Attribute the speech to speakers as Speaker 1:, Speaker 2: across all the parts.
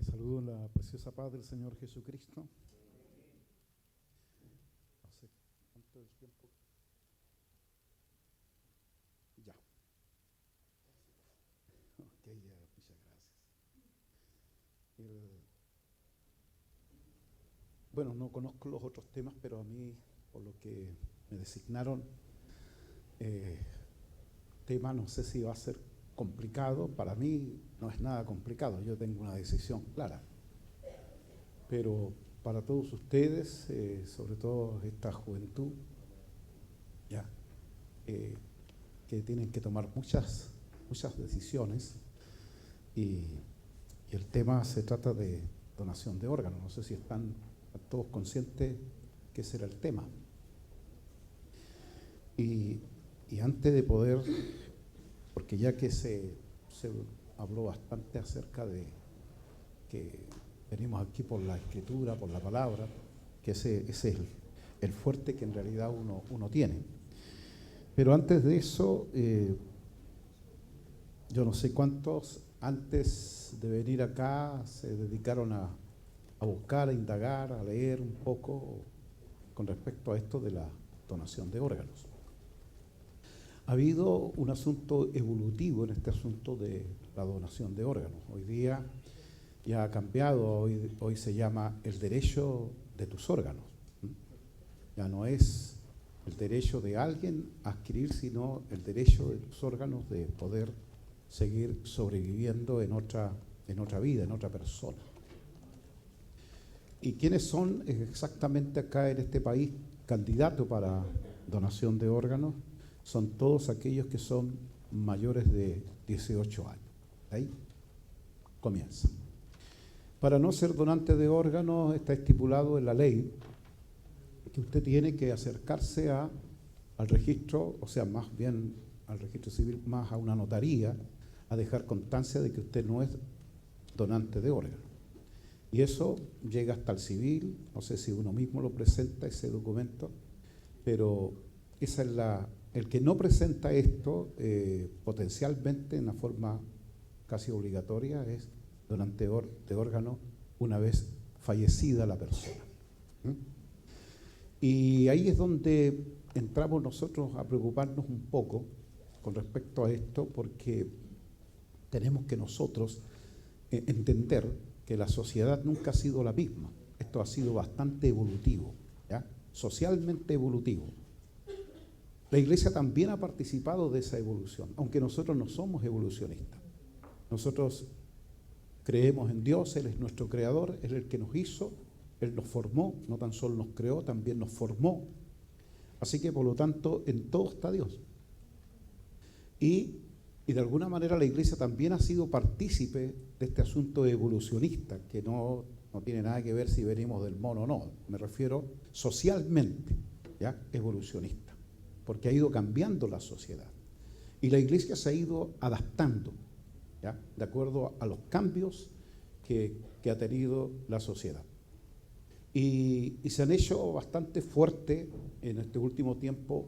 Speaker 1: Les saludo en la preciosa paz del Señor Jesucristo. No sé cuánto es el tiempo. Ya. Ok, ya, muchas gracias. Bueno, no conozco los otros temas, pero a mí, por lo que me designaron, tema no sé si va a ser complicado. Para mí no es nada complicado, yo tengo una decisión clara. Pero para todos ustedes, sobre todo esta juventud, ya, que tienen que tomar muchas decisiones, y el tema se trata de donación de órganos. No sé si están todos conscientes que ese era el tema. Y antes de poder, porque ya que se habló bastante acerca de que venimos aquí por la Escritura, por la palabra, que ese es el fuerte que en realidad uno tiene. Pero antes de eso, yo no sé cuántos antes de venir acá se dedicaron a buscar, a indagar, a leer un poco con respecto a esto de la donación de órganos. Ha habido un asunto evolutivo en este asunto de la donación de órganos. Hoy día ya ha cambiado, hoy se llama el derecho de tus órganos. Ya no es el derecho de alguien a adquirir, sino el derecho de tus órganos de poder seguir sobreviviendo en otra vida, en otra persona. ¿Y quiénes son exactamente acá en este país candidatos para donación de órganos? Son todos aquellos que son mayores de 18 años. Ahí comienza. Para no ser donante de órganos está estipulado en la ley que usted tiene que acercarse al registro, o sea, más bien al registro civil, más a una notaría, a dejar constancia de que usted no es donante de órganos. Y eso llega hasta el civil, no sé si uno mismo lo presenta, ese documento, pero esa es el que no presenta esto, potencialmente en una forma casi obligatoria, es donante de órganos una vez fallecida la persona. Y ahí es donde entramos nosotros a preocuparnos un poco con respecto a esto, porque tenemos que nosotros entender que la sociedad nunca ha sido la misma. Esto ha sido bastante evolutivo, ¿ya? Socialmente evolutivo. La Iglesia también ha participado de esa evolución, aunque nosotros no somos evolucionistas. Nosotros creemos en Dios, Él es nuestro creador, Él es el que nos hizo, Él nos formó, no tan solo nos creó, también nos formó. Así que, por lo tanto, en todo está Dios. Y de alguna manera la Iglesia también ha sido partícipe de este asunto evolucionista, que no tiene nada que ver si venimos del mono o no. Me refiero socialmente, ¿ya? Evolucionista, porque ha ido cambiando la sociedad. Y la Iglesia se ha ido adaptando, ¿ya? De acuerdo a los cambios que ha tenido la sociedad. Y se han hecho bastante fuertes en este último tiempo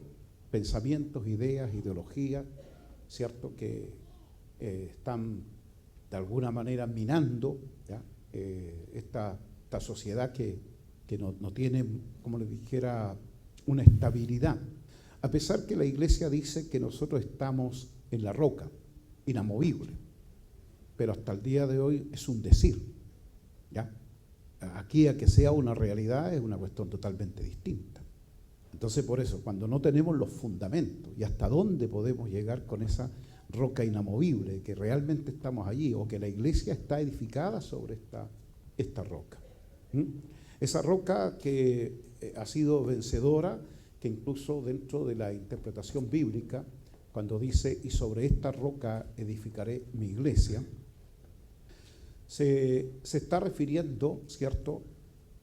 Speaker 1: pensamientos, ideas, ideologías, ¿cierto?, que están de alguna manera minando, ¿ya? Esta sociedad que no tiene, como les dijera, una estabilidad. A pesar que la Iglesia dice que nosotros estamos en la roca, inamovible, pero hasta el día de hoy es un decir, ¿ya? Aquí a que sea una realidad es una cuestión totalmente distinta. Entonces, por eso, cuando no tenemos los fundamentos y hasta dónde podemos llegar con esa roca inamovible, que realmente estamos allí, o que la Iglesia está edificada sobre esta roca. Esa roca que ha sido vencedora, que incluso dentro de la interpretación bíblica, cuando dice, y sobre esta roca edificaré mi iglesia, se está refiriendo, ¿cierto?,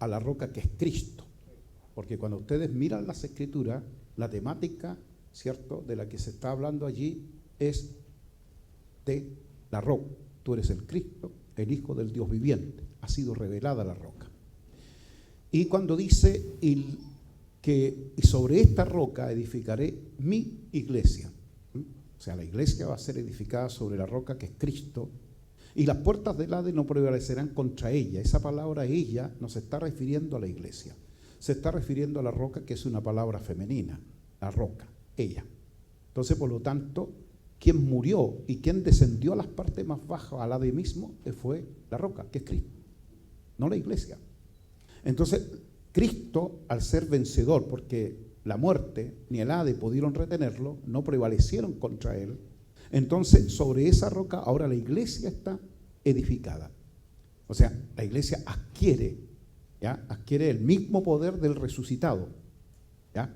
Speaker 1: a la roca que es Cristo. Porque cuando ustedes miran las Escrituras, la temática, ¿cierto?, de la que se está hablando allí es de la roca. Tú eres el Cristo, el Hijo del Dios viviente. Ha sido revelada la roca. Y cuando dice y sobre esta roca edificaré mi iglesia. O sea, la iglesia va a ser edificada sobre la roca que es Cristo. y las puertas del Hades no prevalecerán contra ella. Esa palabra ella no se está refiriendo a la iglesia, se está refiriendo a la roca, que es una palabra femenina, la roca, ella. Entonces, por lo tanto, quien murió y quien descendió a las partes más bajas, al Hades mismo, fue la roca, que es Cristo, no la iglesia. Entonces, Cristo, al ser vencedor, porque la muerte ni el Hades pudieron retenerlo, no prevalecieron contra él, entonces sobre esa roca ahora la iglesia está edificada. O sea, la iglesia adquiere el mismo poder del resucitado, ¿ya?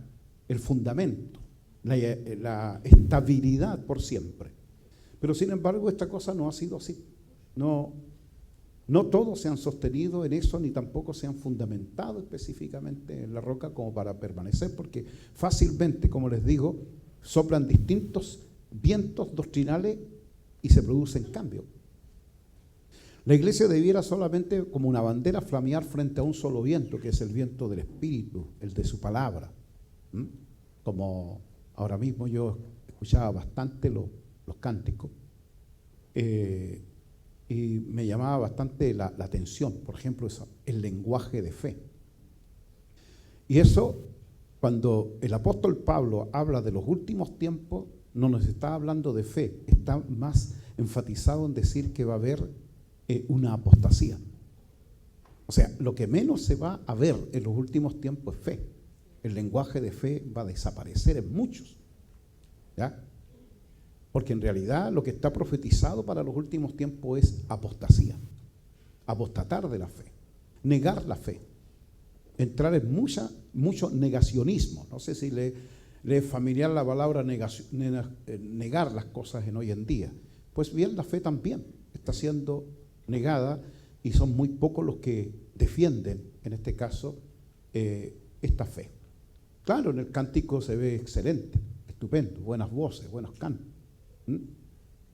Speaker 1: El fundamento, la estabilidad por siempre. Pero sin embargo esta cosa no ha sido así. No todos se han sostenido en eso, ni tampoco se han fundamentado específicamente en la roca como para permanecer, porque fácilmente, como les digo, soplan distintos vientos doctrinales y se producen cambios. La iglesia debiera solamente como una bandera flamear frente a un solo viento, que es el viento del Espíritu, el de su palabra. Como ahora mismo yo escuchaba bastante los cánticos, y me llamaba bastante la atención, por ejemplo, el lenguaje de fe. Y eso, cuando el apóstol Pablo habla de los últimos tiempos, no nos está hablando de fe, está más enfatizado en decir que va a haber una apostasía. O sea, lo que menos se va a ver en los últimos tiempos es fe. El lenguaje de fe va a desaparecer en muchos, ¿ya? Porque en realidad lo que está profetizado para los últimos tiempos es apostasía, apostatar de la fe, negar la fe, entrar en mucho negacionismo. No sé si le es familiar la palabra negar las cosas en hoy en día. Pues bien, la fe también está siendo negada y son muy pocos los que defienden, en este caso, esta fe. Claro, en el cántico se ve excelente, estupendo, buenas voces, buenos cantos.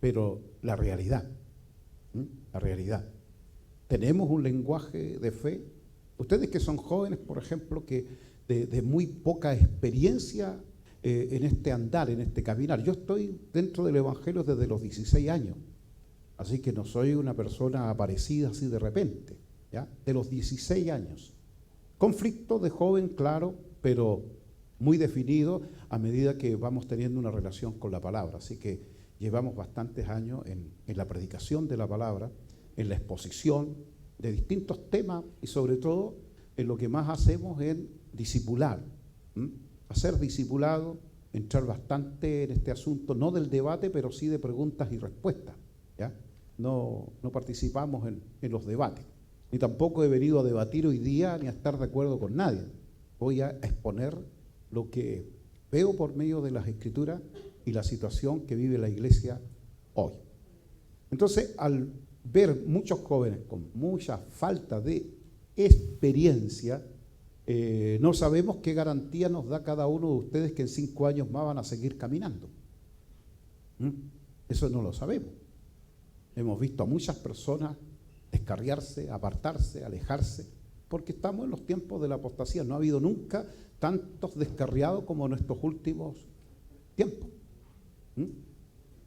Speaker 1: Pero la realidad, tenemos un lenguaje de fe. Ustedes que son jóvenes, por ejemplo, que de muy poca experiencia en este andar, en este caminar. Yo estoy dentro del Evangelio desde los 16 años, así que no soy una persona aparecida así de repente, ¿ya? De los 16 años. Conflicto de joven, claro, pero muy definido a medida que vamos teniendo una relación con la palabra. Así que llevamos bastantes años en la predicación de la palabra, en la exposición de distintos temas y sobre todo en lo que más hacemos en discipular. Hacer discipulado, entrar bastante en este asunto, no del debate, pero sí de preguntas y respuestas, ¿ya? No participamos en los debates, ni tampoco he venido a debatir hoy día ni a estar de acuerdo con nadie. Voy a exponer lo que veo por medio de las Escrituras y la situación que vive la iglesia hoy. Entonces, al ver muchos jóvenes con mucha falta de experiencia, no sabemos qué garantía nos da cada uno de ustedes que en 5 años más van a seguir caminando. Eso no lo sabemos. Hemos visto a muchas personas descarriarse, apartarse, alejarse, porque estamos en los tiempos de la apostasía. No ha habido nunca tantos descarriados como en estos últimos tiempos.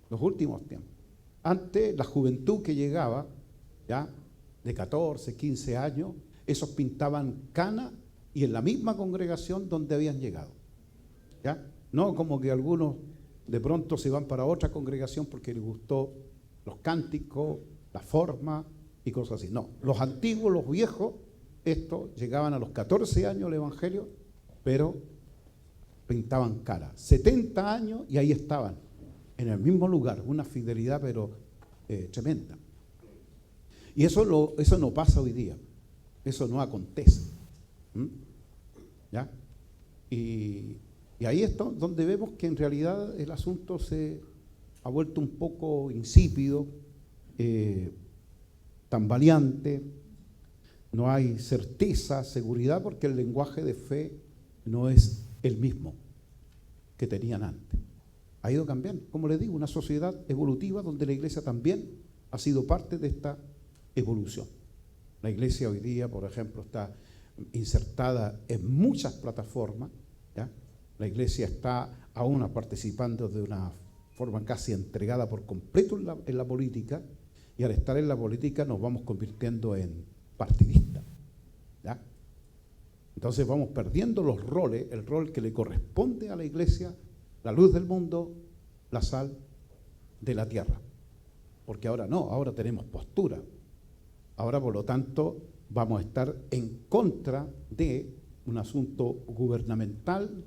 Speaker 1: Los últimos tiempos. Antes, la juventud que llegaba, ya de 14, 15 años, esos pintaban cana y en la misma congregación donde habían llegado. ¿Ya? No como que algunos de pronto se van para otra congregación porque les gustó los cánticos, la forma y cosas así. No, los antiguos, los viejos, estos llegaban a los 14 años al Evangelio, pero pintaban cara. 70 años y ahí estaban, en el mismo lugar, una fidelidad pero tremenda. Y eso no pasa hoy día, eso no acontece. ¿Ya? Y ahí es donde vemos que en realidad el asunto se ha vuelto un poco insípido, tambaleante, no hay certeza, seguridad, porque el lenguaje de fe no es el mismo que tenían antes. Ha ido cambiando, como les digo, una sociedad evolutiva donde la iglesia también ha sido parte de esta evolución. La iglesia hoy día, por ejemplo, está insertada en muchas plataformas, ¿ya? La iglesia está aún participando de una forma casi entregada por completo en la política, y al estar en la política nos vamos convirtiendo en partidistas, ¿ya? Entonces vamos perdiendo los roles, el rol que le corresponde a la iglesia, la luz del mundo, la sal de la tierra. Porque ahora no, ahora tenemos postura. Ahora, por lo tanto, vamos a estar en contra de un asunto gubernamental,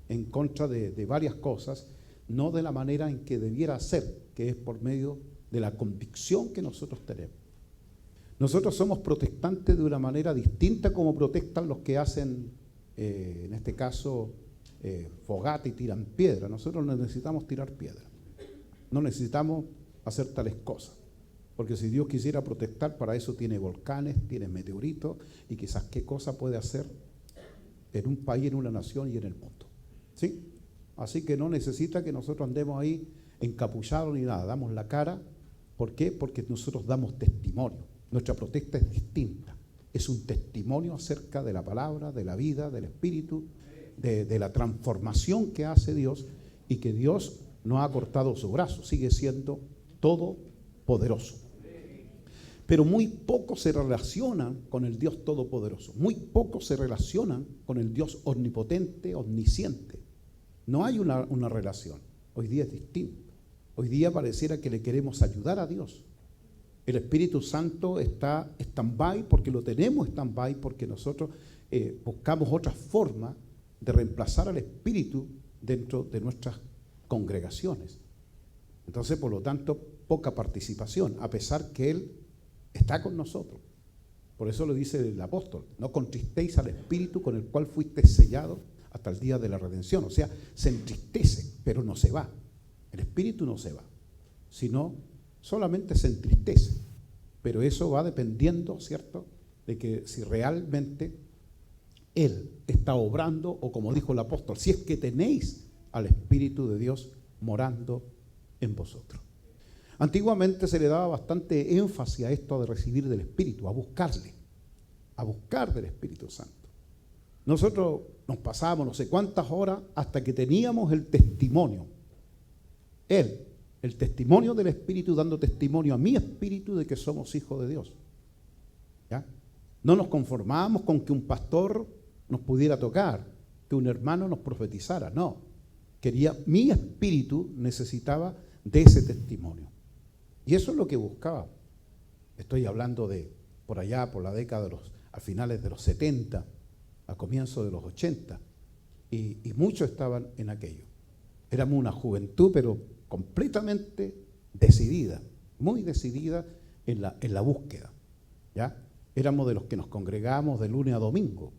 Speaker 1: en contra de varias cosas, no de la manera en que debiera ser, que es por medio de la convicción que nosotros tenemos. Nosotros somos protestantes de una manera distinta como protestan los que hacen, en este caso, fogata y tiran piedra. Nosotros no necesitamos tirar piedra, no necesitamos hacer tales cosas, porque si Dios quisiera protestar, para eso tiene volcanes, tiene meteoritos, y quizás qué cosa puede hacer en un país, en una nación y en el mundo, ¿sí? Así que no necesita que nosotros andemos ahí encapuchados ni nada, damos la cara. ¿Por qué? Porque nosotros damos testimonio. Nuestra protesta es distinta, es un testimonio acerca de la palabra, de la vida, del espíritu, de la transformación que hace Dios, y que Dios no ha cortado su brazo, sigue siendo todopoderoso. Pero muy pocos se relacionan con el Dios todopoderoso, muy pocos se relacionan con el Dios omnipotente, omnisciente. No hay una relación. Hoy día es distinto. Hoy día pareciera que le queremos ayudar a Dios. El Espíritu Santo está stand-by porque lo tenemos stand-by, porque nosotros buscamos otra forma de reemplazar al Espíritu dentro de nuestras congregaciones. Entonces, por lo tanto, poca participación, a pesar que Él está con nosotros. Por eso lo dice el apóstol: no contristéis al Espíritu con el cual fuisteis sellados hasta el día de la redención. O sea, se entristece, pero no se va. El Espíritu no se va, sino solamente se entristece. Pero eso va dependiendo, ¿cierto?, de que si realmente Él está obrando, o como dijo el apóstol, si es que tenéis al Espíritu de Dios morando en vosotros. Antiguamente se le daba bastante énfasis a esto de recibir del Espíritu, a buscarle, a buscar del Espíritu Santo. Nosotros nos pasábamos no sé cuántas horas hasta que teníamos el testimonio. El testimonio del Espíritu dando testimonio a mi espíritu de que somos hijos de Dios. ¿Ya? No nos conformábamos con que un pastor nos pudiera tocar, que un hermano nos profetizara, no. Mi espíritu necesitaba de ese testimonio. Y eso es lo que buscaba. Estoy hablando de por allá, por la década a finales de los 70, a comienzos de los 80, y muchos estaban en aquello. Éramos una juventud, pero completamente decidida, muy decidida en la búsqueda, ¿ya? Éramos de los que nos congregábamos de lunes a domingo.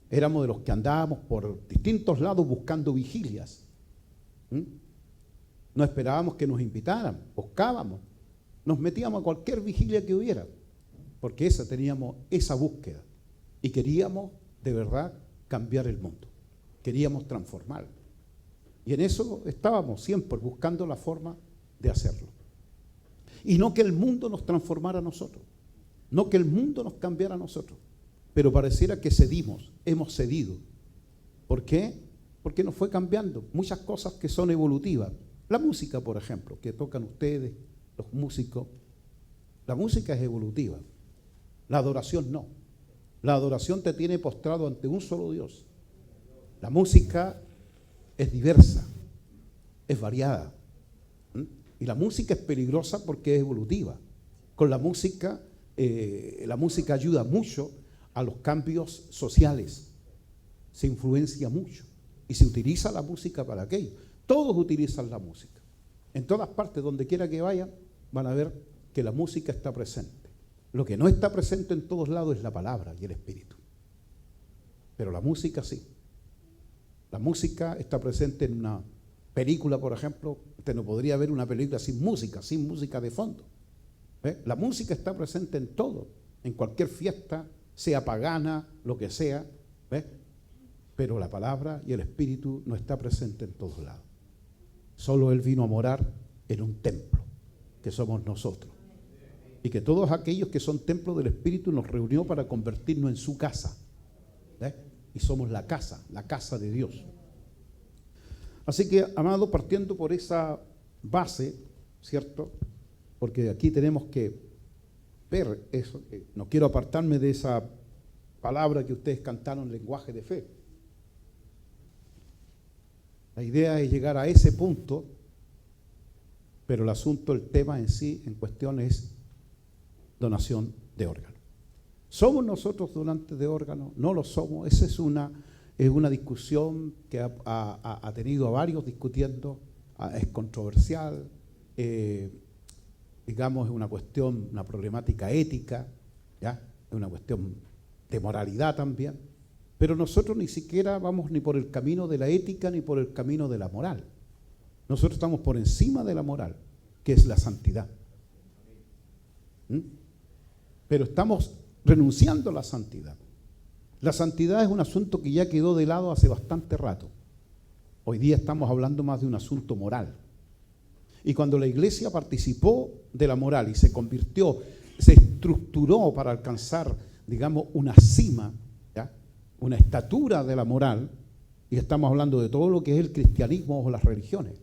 Speaker 1: Éramos de los que andábamos por distintos lados buscando vigilias. No esperábamos que nos invitaran, buscábamos, nos metíamos a cualquier vigilia que hubiera, porque teníamos esa búsqueda y queríamos de verdad cambiar el mundo, queríamos transformarlo. Y en eso estábamos siempre buscando la forma de hacerlo. Y no que el mundo nos transformara a nosotros, no que el mundo nos cambiara a nosotros, pero pareciera que hemos cedido. ¿Por qué? Porque nos fue cambiando muchas cosas que son evolutivas. La música, por ejemplo, que tocan ustedes, los músicos, la música es evolutiva. La adoración no. La adoración te tiene postrado ante un solo Dios. La música es diversa, es variada. Y la música es peligrosa porque es evolutiva. Con la música ayuda mucho a los cambios sociales. Se influencia mucho y se utiliza la música para aquello. Todos utilizan la música. En todas partes, donde quiera que vayan, van a ver que la música está presente. Lo que no está presente en todos lados es la palabra y el espíritu. Pero la música sí. La música está presente en una película, por ejemplo. Usted no podría ver una película sin música de fondo. La música está presente en todo, en cualquier fiesta, sea pagana, lo que sea. Pero la palabra y el espíritu no está presente en todos lados. Solo Él vino a morar en un templo, que somos nosotros. Y que todos aquellos que son templos del Espíritu nos reunió para convertirnos en su casa. Y somos la casa de Dios. Así que, amado, partiendo por esa base, ¿cierto? porque aquí tenemos que ver eso. No quiero apartarme de esa palabra que ustedes cantaron, lenguaje de fe. La idea es llegar a ese punto, pero el asunto, el tema en sí, en cuestión es donación de órganos. ¿Somos nosotros donantes de órganos? ¿No lo somos? Esa es una discusión que ha tenido a varios discutiendo, es controversial, digamos, es una cuestión, una problemática ética, ¿ya? Es una cuestión de moralidad también, pero nosotros ni siquiera vamos ni por el camino de la ética ni por el camino de la moral. Nosotros estamos por encima de la moral, que es la santidad. Pero estamos renunciando a la santidad. La santidad es un asunto que ya quedó de lado hace bastante rato. Hoy día estamos hablando más de un asunto moral. Y cuando la iglesia participó de la moral y se convirtió, se estructuró para alcanzar, digamos, una cima, ¿ya? Una estatura de la moral, y estamos hablando de todo lo que es el cristianismo o las religiones.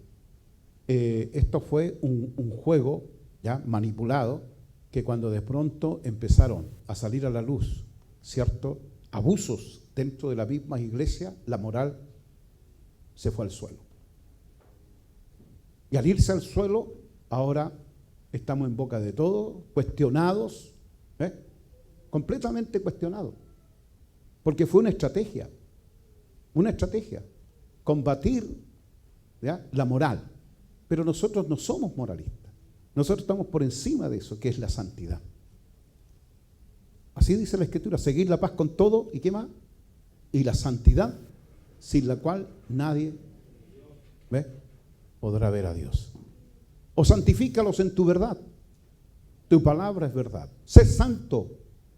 Speaker 1: Esto fue un juego ya manipulado, que cuando de pronto empezaron a salir a la luz ciertos abusos dentro de la misma iglesia, la moral se fue al suelo. Y al irse al suelo, ahora estamos en boca de todo, cuestionados, completamente cuestionados, porque fue una estrategia, combatir, ¿ya?, la moral. Pero nosotros no somos moralistas, nosotros estamos por encima de eso, que es la santidad. Así dice la Escritura: seguir la paz con todo, ¿y qué más? Y la santidad, sin la cual nadie podrá ver a Dios. O santifícalos en tu verdad, tu palabra es verdad. Sé santo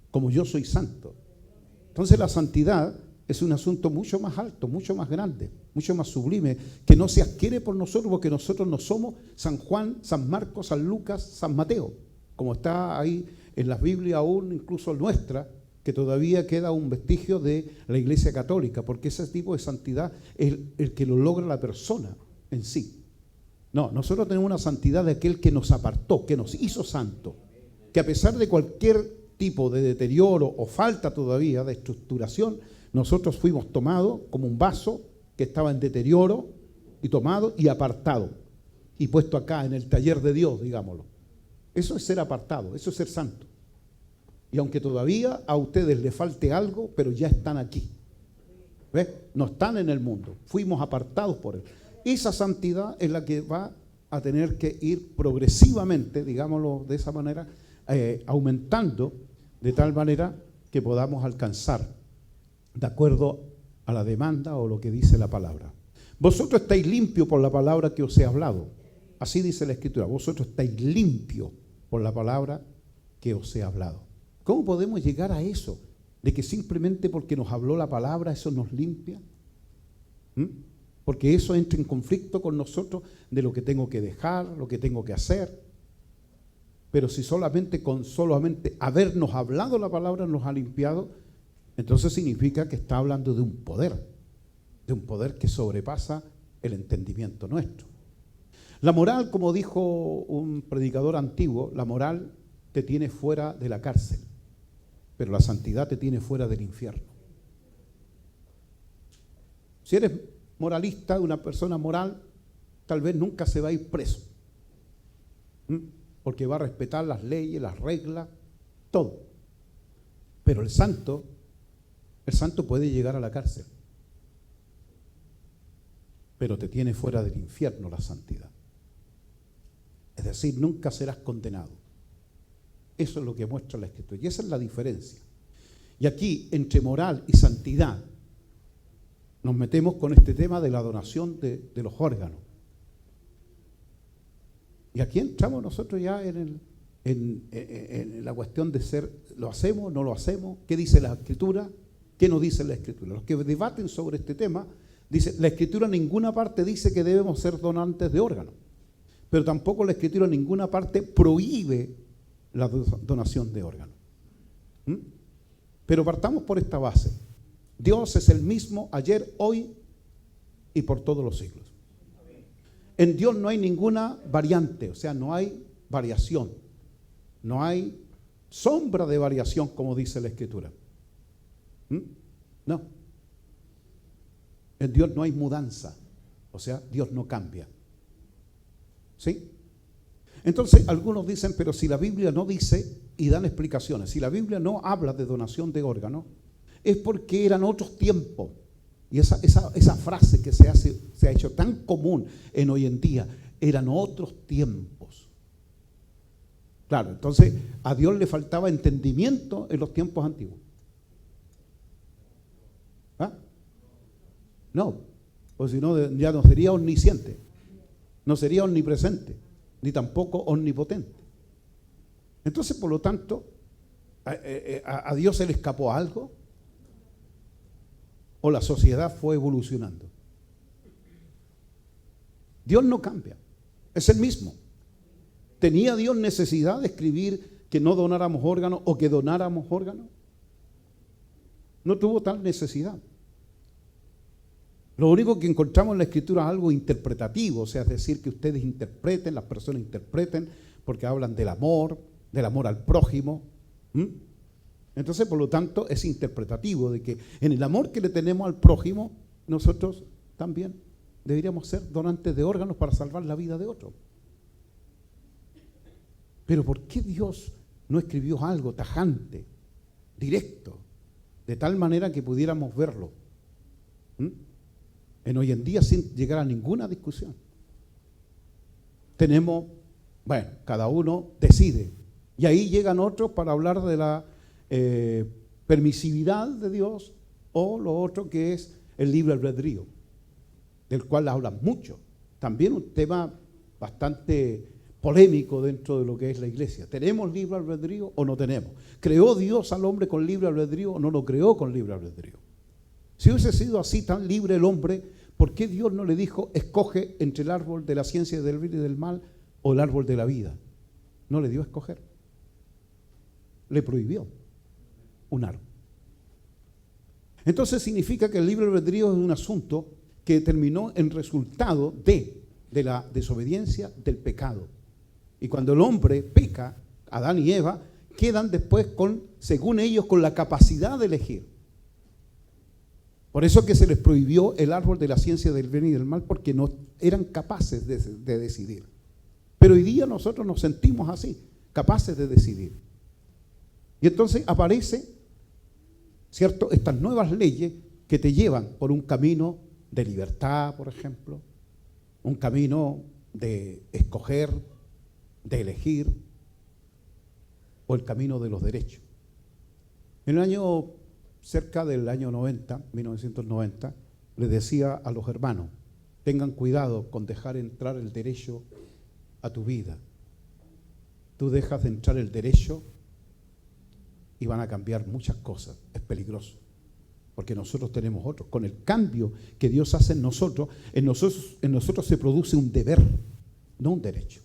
Speaker 1: como yo soy santo. Entonces la santidad es un asunto mucho más alto, mucho más grande, mucho más sublime, que no se adquiere por nosotros, porque nosotros no somos San Juan, San Marcos, San Lucas, San Mateo, como está ahí en las Biblias aún, incluso nuestra, que todavía queda un vestigio de la Iglesia Católica, porque ese tipo de santidad es el que lo logra la persona en sí. No, nosotros tenemos una santidad de aquel que nos apartó, que nos hizo santo, que a pesar de cualquier tipo de deterioro o falta todavía de estructuración, nosotros fuimos tomados como un vaso que estaba en deterioro, y tomado y apartado y puesto acá en el taller de Dios, digámoslo. Eso es ser apartado, eso es ser santo. Y aunque todavía a ustedes les falte algo, pero ya están aquí. ¿Ves? No están en el mundo, fuimos apartados por Él. Esa santidad es la que va a tener que ir progresivamente, digámoslo de esa manera, aumentando de tal manera que podamos alcanzar de acuerdo a la demanda o lo que dice la palabra. Vosotros estáis limpios por la palabra que os he hablado. Así dice la Escritura: vosotros estáis limpios por la palabra que os he hablado. ¿Cómo podemos llegar a eso? De que simplemente porque nos habló la palabra, eso nos limpia. Porque eso entra en conflicto con nosotros de lo que tengo que dejar, lo que tengo que hacer. Pero si solamente habernos hablado la palabra nos ha limpiado, entonces significa que está hablando de un poder que sobrepasa el entendimiento nuestro. La moral, como dijo un predicador antiguo, la moral te tiene fuera de la cárcel, pero la santidad te tiene fuera del infierno. Si eres moralista, una persona moral, tal vez nunca se va a ir preso, porque va a respetar las leyes, las reglas, todo. Pero el santo puede llegar a la cárcel, pero te tiene fuera del infierno la santidad. Es decir, nunca serás condenado. Eso es lo que muestra la Escritura, y esa es la diferencia. Y aquí, entre moral y santidad, nos metemos con este tema de la donación de los órganos. Y aquí entramos nosotros ya en la cuestión de ser, ¿lo hacemos, no lo hacemos? ¿Qué dice la Escritura? ¿Qué nos dice la Escritura? Los que debaten sobre este tema, dice, la Escritura en ninguna parte dice que debemos ser donantes de órganos, pero tampoco la Escritura en ninguna parte prohíbe la donación de órganos. Pero partamos por esta base: Dios es el mismo ayer, hoy y por todos los siglos. En Dios no hay ninguna variante, o sea, no hay variación. No hay sombra de variación, como dice la Escritura. No. En Dios no hay mudanza. O sea, Dios no cambia. ¿Sí? Entonces, algunos dicen, pero si la Biblia no dice, y dan explicaciones, si la Biblia no habla de donación de órganos, es porque eran otros tiempos. Y esa frase que se ha hecho tan común en hoy en día, eran otros tiempos. Claro, entonces a Dios le faltaba entendimiento en los tiempos antiguos. ¿Ah? No, pues si no ya no sería omnisciente, no sería omnipresente, ni tampoco omnipotente. Entonces, por lo tanto, ¿a Dios se le escapó algo? ¿O la sociedad fue evolucionando? Dios no cambia, es el mismo. ¿Tenía Dios necesidad de escribir que no donáramos órganos o que donáramos órganos? No tuvo tal necesidad. Lo único que encontramos en la Escritura es algo interpretativo, o sea, es decir, que ustedes interpreten, las personas interpreten, porque hablan del amor al prójimo. Entonces, por lo tanto, es interpretativo de que en el amor que le tenemos al prójimo, nosotros también deberíamos ser donantes de órganos para salvar la vida de otro. Pero ¿por qué Dios no escribió algo tajante, directo, de tal manera que pudiéramos verlo en hoy en día sin llegar a ninguna discusión? Tenemos, bueno, cada uno decide. Y ahí llegan otros para hablar de la permisividad de Dios o lo otro que es el libre albedrío, del cual hablan mucho. También un tema bastante polémico dentro de lo que es la iglesia. ¿Tenemos libre albedrío o no tenemos? ¿Creó Dios al hombre con libre albedrío o no lo creó con libre albedrío? Si hubiese sido así tan libre el hombre, ¿por qué Dios no le dijo, escoge entre el árbol de la ciencia del bien y del mal o el árbol de la vida? No le dio a escoger. Le prohibió un árbol. Entonces significa que el libre albedrío es un asunto que terminó en resultado de la desobediencia del pecado. Y cuando el hombre peca, Adán y Eva, quedan después según ellos, con la capacidad de elegir. Por eso que se les prohibió el árbol de la ciencia del bien y del mal, porque no eran capaces de decidir. Pero hoy día nosotros nos sentimos así, capaces de decidir. Y entonces aparecen, ¿cierto?, estas nuevas leyes que te llevan por un camino de libertad, por ejemplo, un camino de escoger, de elegir, o el camino de los derechos. En el año, cerca del año 90, 1990, les decía a los hermanos, tengan cuidado con dejar entrar el derecho a tu vida. Tú dejas de entrar el derecho y van a cambiar muchas cosas. Es peligroso, porque nosotros tenemos otros. Con el cambio que Dios hace en nosotros se produce un deber, no un derecho.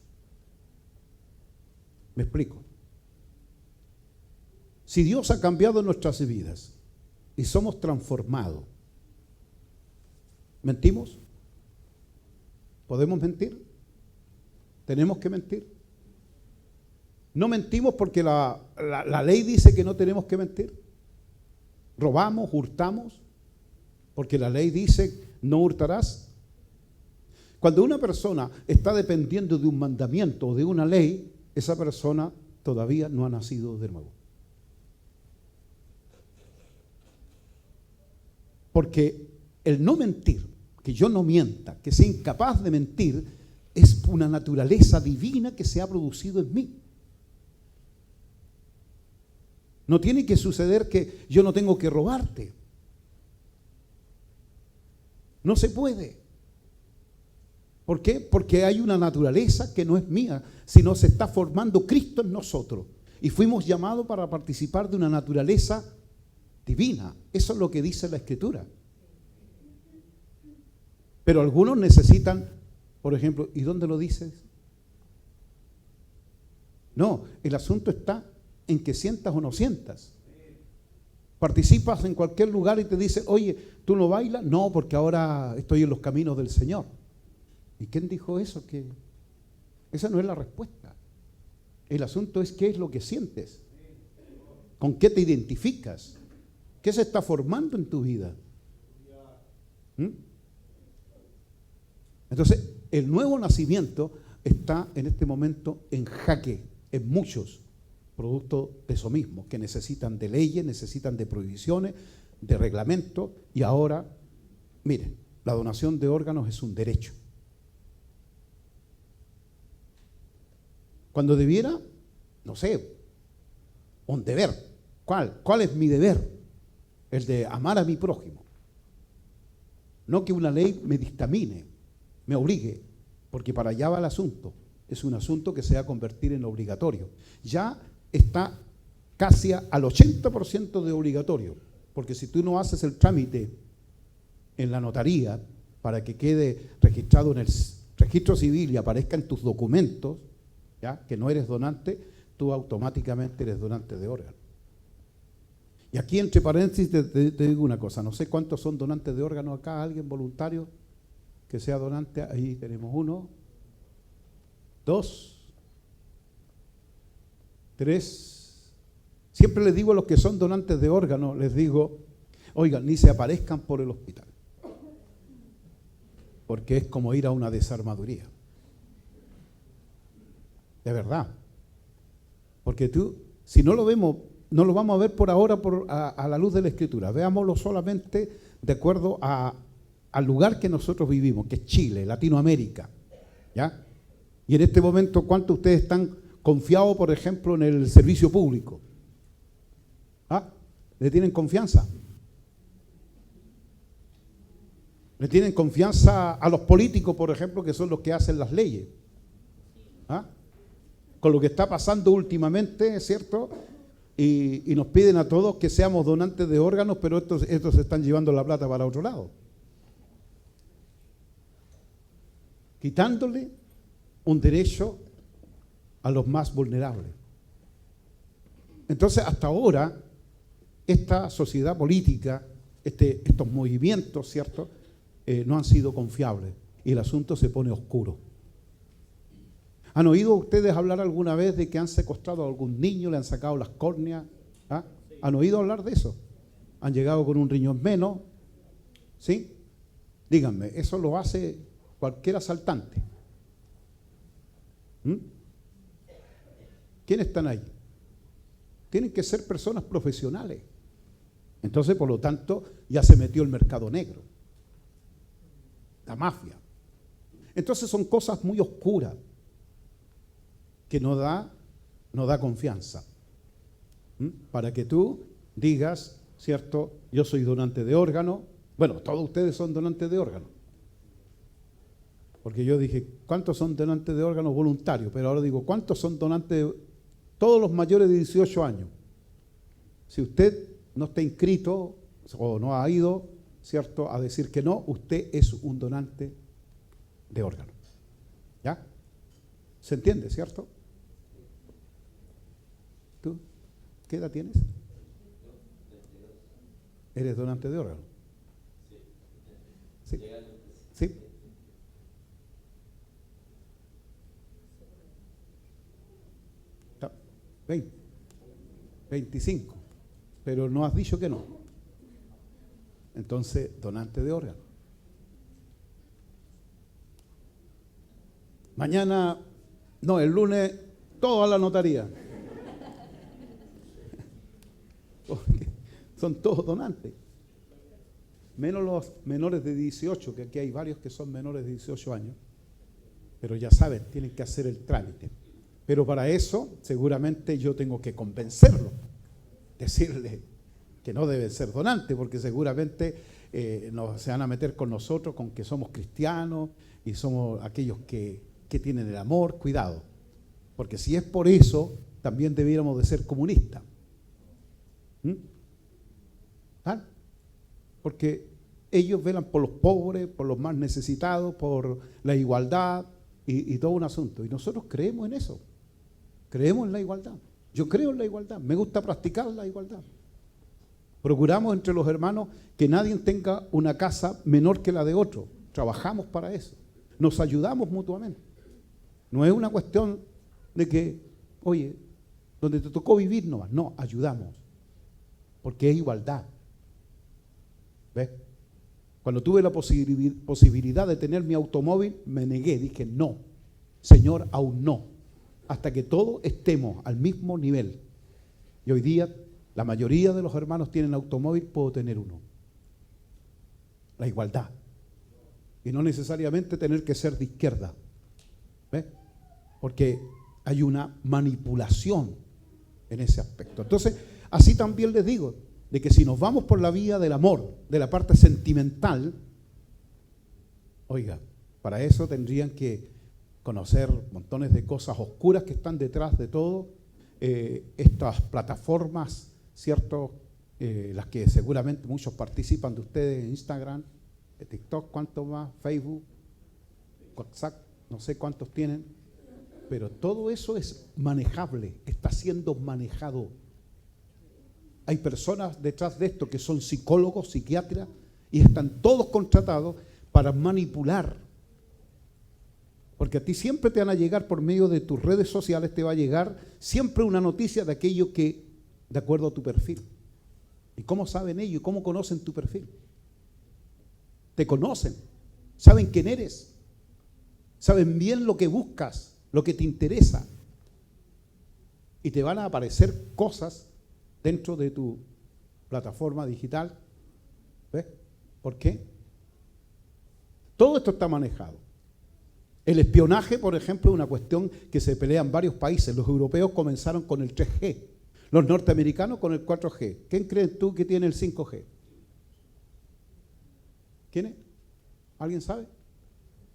Speaker 1: ¿Me explico? Si Dios ha cambiado nuestras vidas y somos transformados, ¿mentimos? ¿Podemos mentir? ¿Tenemos que mentir? No mentimos porque la ley dice que no tenemos que mentir. Robamos, hurtamos, porque la ley dice no hurtarás. Cuando una persona está dependiendo de un mandamiento o de una ley, esa persona todavía no ha nacido de nuevo. Porque el no mentir, que yo no mienta, que sea incapaz de mentir, es una naturaleza divina que se ha producido en mí. No tiene que suceder que yo no tengo que robarte. No se puede. ¿Por qué? Porque hay una naturaleza que no es mía, sino se está formando Cristo en nosotros. Y fuimos llamados para participar de una naturaleza divina. Eso es lo que dice la Escritura. Pero algunos necesitan, por ejemplo, ¿y dónde lo dices? No, el asunto está en que sientas o no sientas. Participas en cualquier lugar y te dice, oye, ¿tú no bailas? No, porque ahora estoy en los caminos del Señor. ¿Y quién dijo eso? Que esa no es la respuesta. El asunto es qué es lo que sientes, con qué te identificas, qué se está formando en tu vida. ¿Mm? Entonces, el nuevo nacimiento está en este momento en jaque en muchos, producto de eso mismo, que necesitan de leyes, necesitan de prohibiciones, de reglamentos, y ahora, miren, la donación de órganos es un derecho. Cuando debiera, no sé, un deber. ¿Cuál es mi deber? El de amar a mi prójimo. No que una ley me dictamine, me obligue, porque para allá va el asunto. Es un asunto que se va a convertir en obligatorio. Ya está casi al 80% de obligatorio, porque si tú no haces el trámite en la notaría para que quede registrado en el registro civil y aparezca en tus documentos, ¿ya?, que no eres donante, tú automáticamente eres donante de órganos. Y aquí entre paréntesis te digo una cosa, no sé cuántos son donantes de órganos acá, alguien voluntario que sea donante, ahí tenemos 1, 2, 3. Siempre les digo a los que son donantes de órganos, les digo, oigan, ni se aparezcan por el hospital, porque es como ir a una desarmaduría. De verdad. Porque tú, si no lo vemos, no lo vamos a ver por ahora a la luz de la Escritura. Veámoslo solamente de acuerdo al lugar que nosotros vivimos, que es Chile, Latinoamérica. ¿Ya? Y en este momento, ¿cuántos de ustedes están confiados, por ejemplo, en el servicio público? ¿Ah? ¿Le tienen confianza? ¿Le tienen confianza a los políticos, por ejemplo, que son los que hacen las leyes? ¿Ah? Con lo que está pasando últimamente, ¿cierto? Y nos piden a todos que seamos donantes de órganos, pero estos se están llevando la plata para otro lado. Quitándole un derecho a los más vulnerables. Entonces, hasta ahora, esta sociedad política, estos movimientos, ¿cierto?, no han sido confiables y el asunto se pone oscuro. ¿Han oído ustedes hablar alguna vez de que han secuestrado a algún niño, le han sacado las córneas? ¿Ah? ¿Han oído hablar de eso? ¿Han llegado con un riñón menos? ¿Sí? Díganme, eso lo hace cualquier asaltante. ¿Mm? ¿Quiénes están ahí? Tienen que ser personas profesionales. Entonces, por lo tanto, ya se metió el mercado negro, la mafia. Entonces son cosas muy oscuras que no da confianza. Para que tú digas, ¿cierto?, yo soy donante de órganos. Bueno, todos ustedes son donantes de órganos. Porque yo dije, ¿cuántos son donantes de órganos voluntarios? Pero ahora digo, ¿cuántos son donantes de todos los mayores de 18 años? Si usted no está inscrito o no ha ido, ¿cierto?, a decir que no, usted es un donante de órganos. ¿Ya? ¿Se entiende, cierto? ¿Tú? ¿Qué edad tienes? ¿Eres donante de órganos? Sí. ¿Sí? ¿Sí? 20, 25, pero no has dicho que no. Entonces, donante de órganos. Mañana, no, el lunes, todo a la notaría. Porque son todos donantes. Menos los menores de 18, que aquí hay varios que son menores de 18 años. Pero ya saben, tienen que hacer el trámite. Pero para eso, seguramente yo tengo que convencerlo. Decirle que no deben ser donantes, porque seguramente se van a meter con nosotros, con que somos cristianos y somos aquellos que tienen el amor. Cuidado, porque si es por eso, también debiéramos de ser comunistas. ¿Ah? Porque ellos velan por los pobres, por los más necesitados, por la igualdad y todo un asunto. Y nosotros creemos en eso, creemos en la igualdad. Yo creo en la igualdad, me gusta practicar la igualdad. Procuramos entre los hermanos que nadie tenga una casa menor que la de otro. Trabajamos para eso. Nos ayudamos mutuamente. No es una cuestión de que, oye, donde te tocó vivir nomás. No, ayudamos. Porque es igualdad. ¿Ves? Cuando tuve la posibilidad de tener mi automóvil, me negué. Dije, no, Señor, aún no. Hasta que todos estemos al mismo nivel. Y hoy día, la mayoría de los hermanos tienen automóvil, puedo tener uno. La igualdad. Y no necesariamente tener que ser de izquierda. ¿Ves? Porque hay una manipulación en ese aspecto. Entonces, así también les digo, de que si nos vamos por la vía del amor, de la parte sentimental, oiga, para eso tendrían que conocer montones de cosas oscuras que están detrás de todo, estas plataformas, ¿cierto? Las que seguramente muchos participan de ustedes en Instagram, TikTok, ¿cuántos más? Facebook, WhatsApp, no sé cuántos tienen, pero todo eso es manejable, está siendo manejado. Hay personas detrás de esto que son psicólogos, psiquiatras, y están todos contratados para manipular. Porque a ti siempre te van a llegar por medio de tus redes sociales, te va a llegar siempre una noticia de aquello que, de acuerdo a tu perfil. ¿Y cómo saben ellos? ¿Cómo conocen tu perfil? Te conocen, saben quién eres, saben bien lo que buscas, lo que te interesa. Y te van a aparecer cosas dentro de tu plataforma digital. ¿Ves? ¿Por qué? Todo esto está manejado. El espionaje, por ejemplo, es una cuestión que se pelea en varios países. Los europeos comenzaron con el 3G, los norteamericanos con el 4G. ¿Quién crees tú que tiene el 5G? ¿Quién es? ¿Alguien sabe?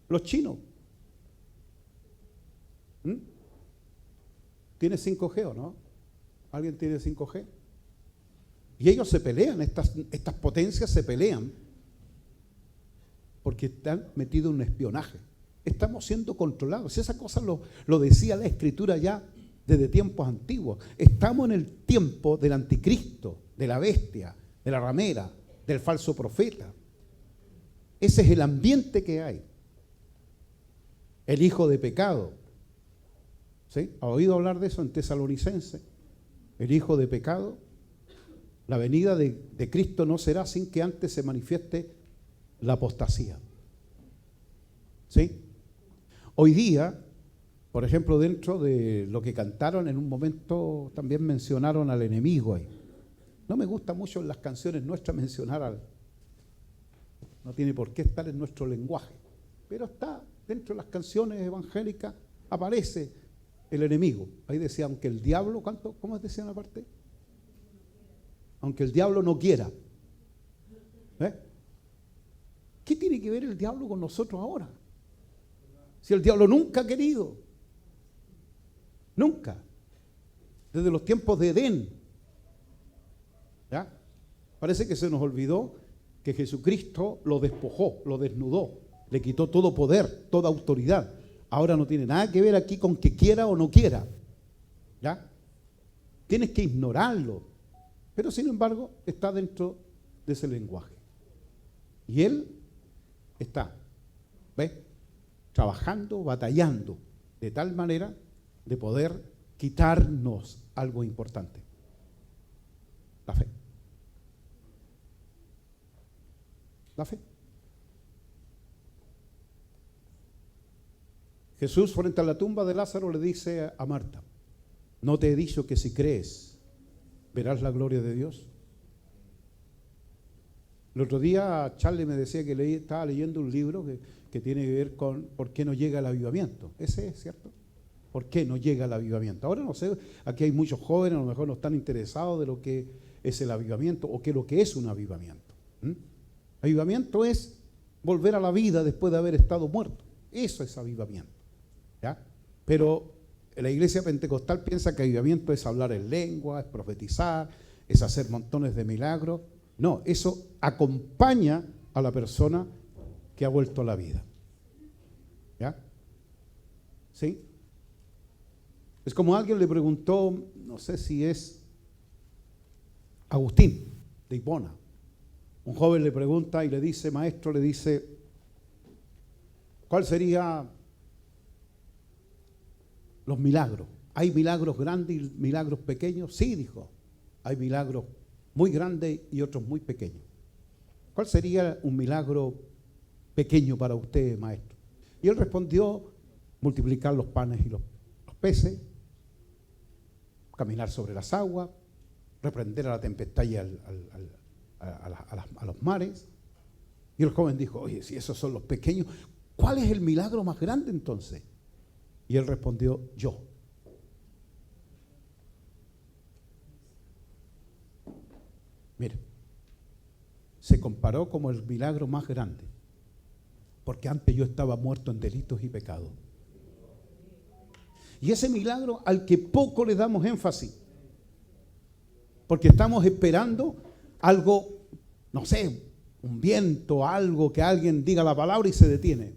Speaker 1: Los chinos. ¿Tiene 5G o no? ¿Alguien tiene 5G? Y ellos se pelean, estas potencias se pelean porque están metidos en un espionaje. Estamos siendo controlados. Esa cosa lo decía la Escritura ya desde tiempos antiguos. Estamos en el tiempo del anticristo, de la bestia, de la ramera, del falso profeta. Ese es el ambiente que hay. El hijo de pecado. ¿Sí? ¿Ha oído hablar de eso en Tesalonicense? El hijo de pecado. La venida de Cristo no será sin que antes se manifieste la apostasía. ¿Sí? Hoy día, por ejemplo, dentro de lo que cantaron, en un momento también mencionaron al enemigo ahí. No me gusta mucho en las canciones nuestras mencionar al... No tiene por qué estar en nuestro lenguaje, pero está dentro de las canciones evangélicas, aparece el enemigo. Ahí decía, aunque el diablo, ¿cómo decía una parte? Aunque el diablo no quiera. ¿Qué tiene que ver el diablo con nosotros ahora? Si el diablo nunca ha querido. Nunca. Desde los tiempos de Edén. ¿Ya? Parece que se nos olvidó que Jesucristo lo despojó, lo desnudó, le quitó todo poder, toda autoridad. Ahora no tiene nada que ver aquí con que quiera o no quiera. ¿Ya? Tienes que ignorarlo. Pero sin embargo, está dentro de ese lenguaje. Y él está, ¿ves? Trabajando, batallando, de tal manera de poder quitarnos algo importante. La fe. La fe. Jesús, frente a la tumba de Lázaro, le dice a Marta, ¿no te he dicho que si crees, verás la gloria de Dios? El otro día Charlie me decía que estaba leyendo un libro que tiene que ver con por qué no llega el avivamiento. Ese es, ¿cierto? ¿Por qué no llega el avivamiento? Ahora no sé, aquí hay muchos jóvenes, a lo mejor no están interesados de lo que es el avivamiento o qué es lo que es un avivamiento. Avivamiento es volver a la vida después de haber estado muerto. Eso es avivamiento. ¿Ya? Pero la iglesia pentecostal piensa que avivamiento es hablar en lengua, es profetizar, es hacer montones de milagros. No, eso acompaña a la persona que ha vuelto a la vida. ¿Ya? ¿Sí? Es como alguien le preguntó, no sé si es Agustín de Hipona. Un joven le pregunta y le dice, maestro, le dice, ¿cuál sería los milagros? ¿hay milagros grandes y milagros pequeños? Sí, dijo, hay milagros muy grandes y otros muy pequeños. ¿Cuál sería un milagro pequeño para usted, maestro? Y él respondió, multiplicar los panes y los peces, caminar sobre las aguas, reprender a la tempestad y a los mares. Y el joven dijo, oye, si esos son los pequeños, ¿cuál es el milagro más grande entonces? Y él respondió, yo. Mire, se comparó como el milagro más grande, porque antes yo estaba muerto en delitos y pecados. Y ese milagro al que poco le damos énfasis, porque estamos esperando algo, no sé, un viento, algo que alguien diga la palabra y se detiene.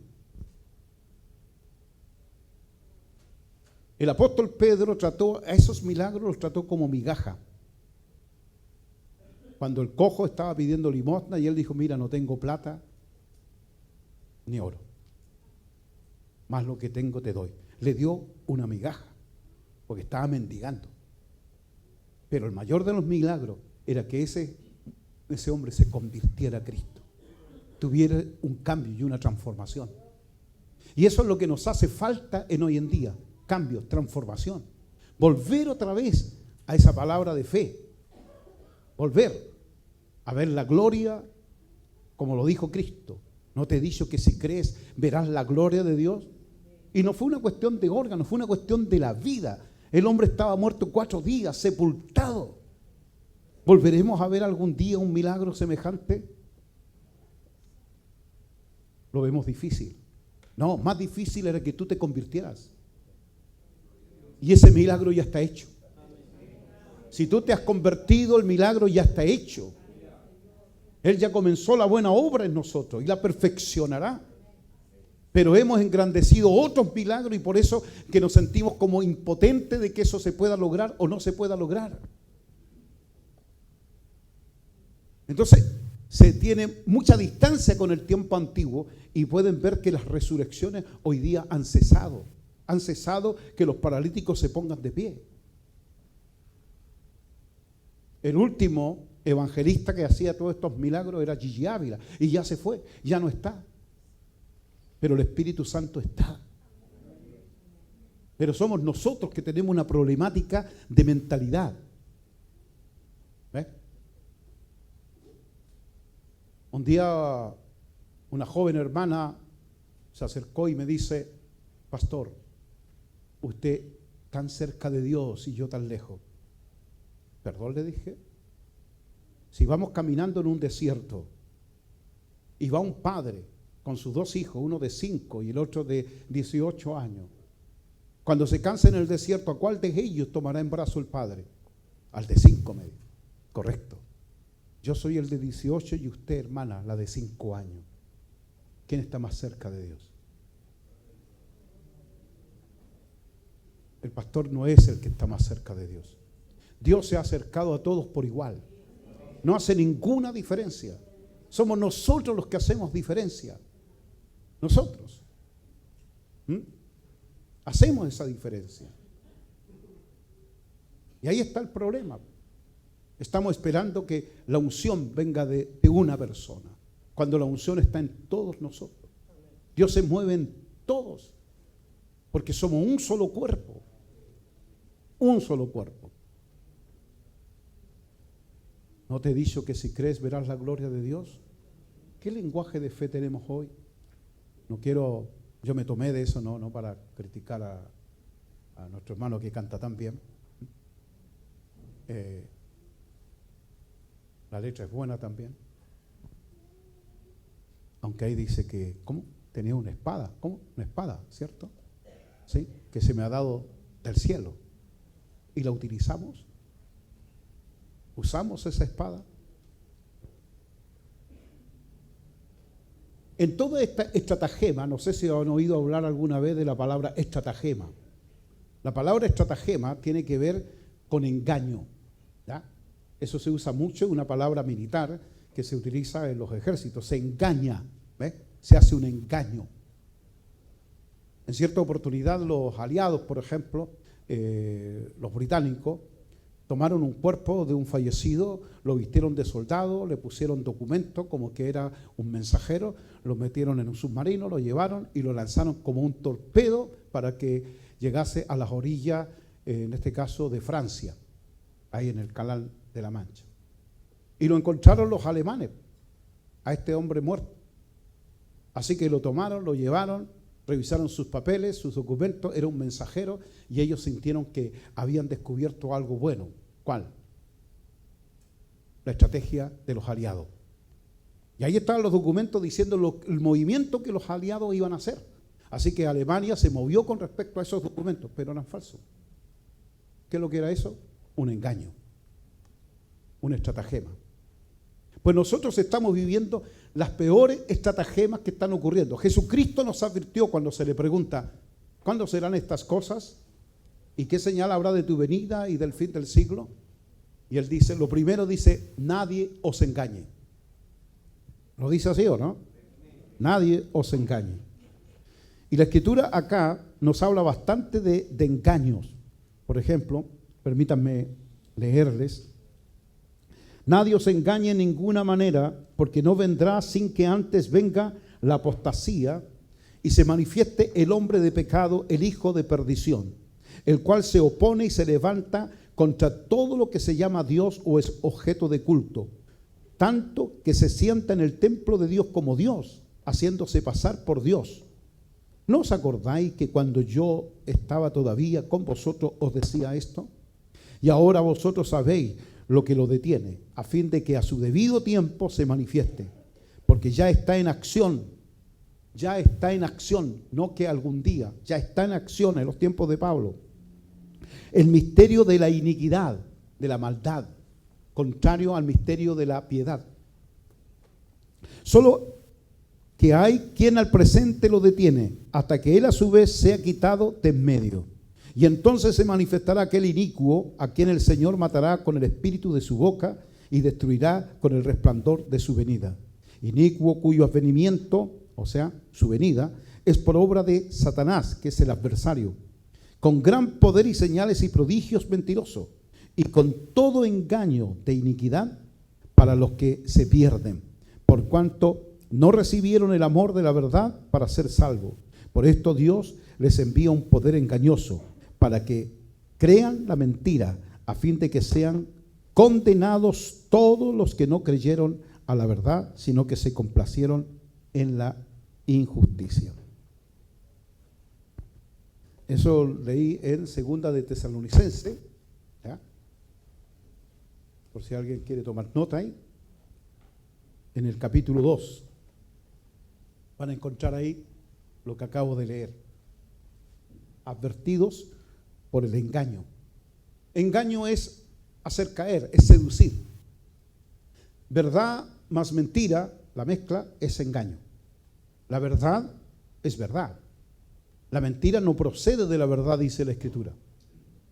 Speaker 1: El apóstol Pedro trató a esos milagros, los trató como migaja. Cuando el cojo estaba pidiendo limosna y él dijo, mira, no tengo plata ni oro, más lo que tengo te doy. Le dio una migaja, porque estaba mendigando. Pero el mayor de los milagros era que ese hombre se convirtiera a Cristo, tuviera un cambio y una transformación. Y eso es lo que nos hace falta en hoy en día, cambio, transformación. Volver otra vez a esa palabra de fe, volver a ver la gloria, como lo dijo Cristo. ¿No te he dicho que si crees verás la gloria de Dios? Y no fue una cuestión de órganos, fue una cuestión de la vida. El hombre estaba muerto 4 días, sepultado. ¿Volveremos a ver algún día un milagro semejante? Lo vemos difícil. No, más difícil era que tú te convirtieras. Y ese milagro ya está hecho. Si tú te has convertido, el milagro ya está hecho. Él ya comenzó la buena obra en nosotros y la perfeccionará. Pero hemos engrandecido otros milagros y por eso que nos sentimos como impotentes de que eso se pueda lograr o no se pueda lograr. Entonces, se tiene mucha distancia con el tiempo antiguo y pueden ver que las resurrecciones hoy día han cesado. Han cesado que los paralíticos se pongan de pie. El último evangelista que hacía todos estos milagros era Gigi Ávila y ya se fue, ya no está. Pero el Espíritu Santo está. Pero somos nosotros que tenemos una problemática de mentalidad. ¿Ves? Un día una joven hermana se acercó y me dice, pastor, usted tan cerca de Dios y yo tan lejos. Perdón, le dije. Si vamos caminando en un desierto y va un padre con sus 2 hijos, uno de 5 y el otro de 18 años, cuando se canse en el desierto, ¿a cuál de ellos tomará en brazo el padre? Al de 5, me dijo. Correcto. Yo soy el de 18 y usted, hermana, la de 5 años. ¿Quién está más cerca de Dios? El pastor no es el que está más cerca de Dios. Dios se ha acercado a todos por igual. No hace ninguna diferencia. Somos nosotros los que hacemos diferencia. Nosotros. Hacemos esa diferencia. Y ahí está el problema. Estamos esperando que la unción venga de una persona, cuando la unción está en todos nosotros. Dios se mueve en todos, porque somos un solo cuerpo. Un solo cuerpo. ¿No te he dicho que si crees verás la gloria de Dios? ¿Qué lenguaje de fe tenemos hoy? No quiero, yo me tomé de eso, no para criticar a nuestro hermano que canta tan bien. La letra es buena también. Aunque ahí dice que, ¿cómo? Tenía una espada. ¿Cómo? Una espada, ¿cierto? ¿Sí? Que se me ha dado del cielo. ¿Y la utilizamos? ¿Usamos esa espada? En toda esta estratagema, no sé si han oído hablar alguna vez de la palabra estratagema. La palabra estratagema tiene que ver con engaño. ¿Ya? Eso se usa mucho, una palabra militar que se utiliza en los ejércitos. Se engaña, ¿ves? Se hace un engaño. En cierta oportunidad los aliados, por ejemplo, los británicos, tomaron un cuerpo de un fallecido, lo vistieron de soldado, le pusieron documentos como que era un mensajero, lo metieron en un submarino, lo llevaron y lo lanzaron como un torpedo para que llegase a las orillas, en este caso de Francia, ahí en el Canal de la Mancha. Y lo encontraron los alemanes, a este hombre muerto. Así que lo tomaron, lo llevaron, revisaron sus papeles, sus documentos, era un mensajero y ellos sintieron que habían descubierto algo bueno. ¿Cuál? La estrategia de los aliados. Y ahí estaban los documentos diciendo el movimiento que los aliados iban a hacer. Así que Alemania se movió con respecto a esos documentos, pero eran falsos. ¿Qué es lo que era eso? Un engaño, un estratagema. Pues nosotros estamos viviendo las peores estratagemas que están ocurriendo. Jesucristo nos advirtió cuando se le pregunta, ¿cuándo serán estas cosas? ¿Y qué señal habrá de tu venida y del fin del siglo? Y él dice, lo primero dice, nadie os engañe. ¿Lo dice así o no? Nadie os engañe. Y la Escritura acá nos habla bastante de engaños. Por ejemplo, permítanme leerles. Nadie os engañe en ninguna manera, porque no vendrá sin que antes venga la apostasía y se manifieste el hombre de pecado, el hijo de perdición, el cual se opone y se levanta contra todo lo que se llama Dios o es objeto de culto, tanto que se sienta en el templo de Dios como Dios, haciéndose pasar por Dios. ¿No os acordáis que cuando yo estaba todavía con vosotros os decía esto? Y ahora vosotros sabéis lo que lo detiene, a fin de que a su debido tiempo se manifieste, porque ya está en acción, no que algún día, ya está en acción en los tiempos de Pablo, el misterio de la iniquidad, de la maldad, contrario al misterio de la piedad. Solo que hay quien al presente lo detiene, hasta que él a su vez sea quitado de en medio. Y entonces se manifestará aquel inicuo a quien el Señor matará con el espíritu de su boca y destruirá con el resplandor de su venida. Inicuo cuyo advenimiento, o sea, su venida, es por obra de Satanás, que es el adversario, con gran poder y señales y prodigios mentirosos, y con todo engaño de iniquidad para los que se pierden, por cuanto no recibieron el amor de la verdad para ser salvos. Por esto Dios les envía un poder engañoso, para que crean la mentira, a fin de que sean condenados todos los que no creyeron a la verdad, sino que se complacieron en la injusticia. Eso leí en Segunda de Tesalonicenses, ¿ya? Por si alguien quiere tomar nota ahí, en el capítulo 2. Van a encontrar ahí lo que acabo de leer. Advertidos por el engaño. Engaño es hacer caer, es seducir. Verdad más mentira, la mezcla es engaño. La verdad es verdad. La mentira no procede de la verdad, dice la Escritura.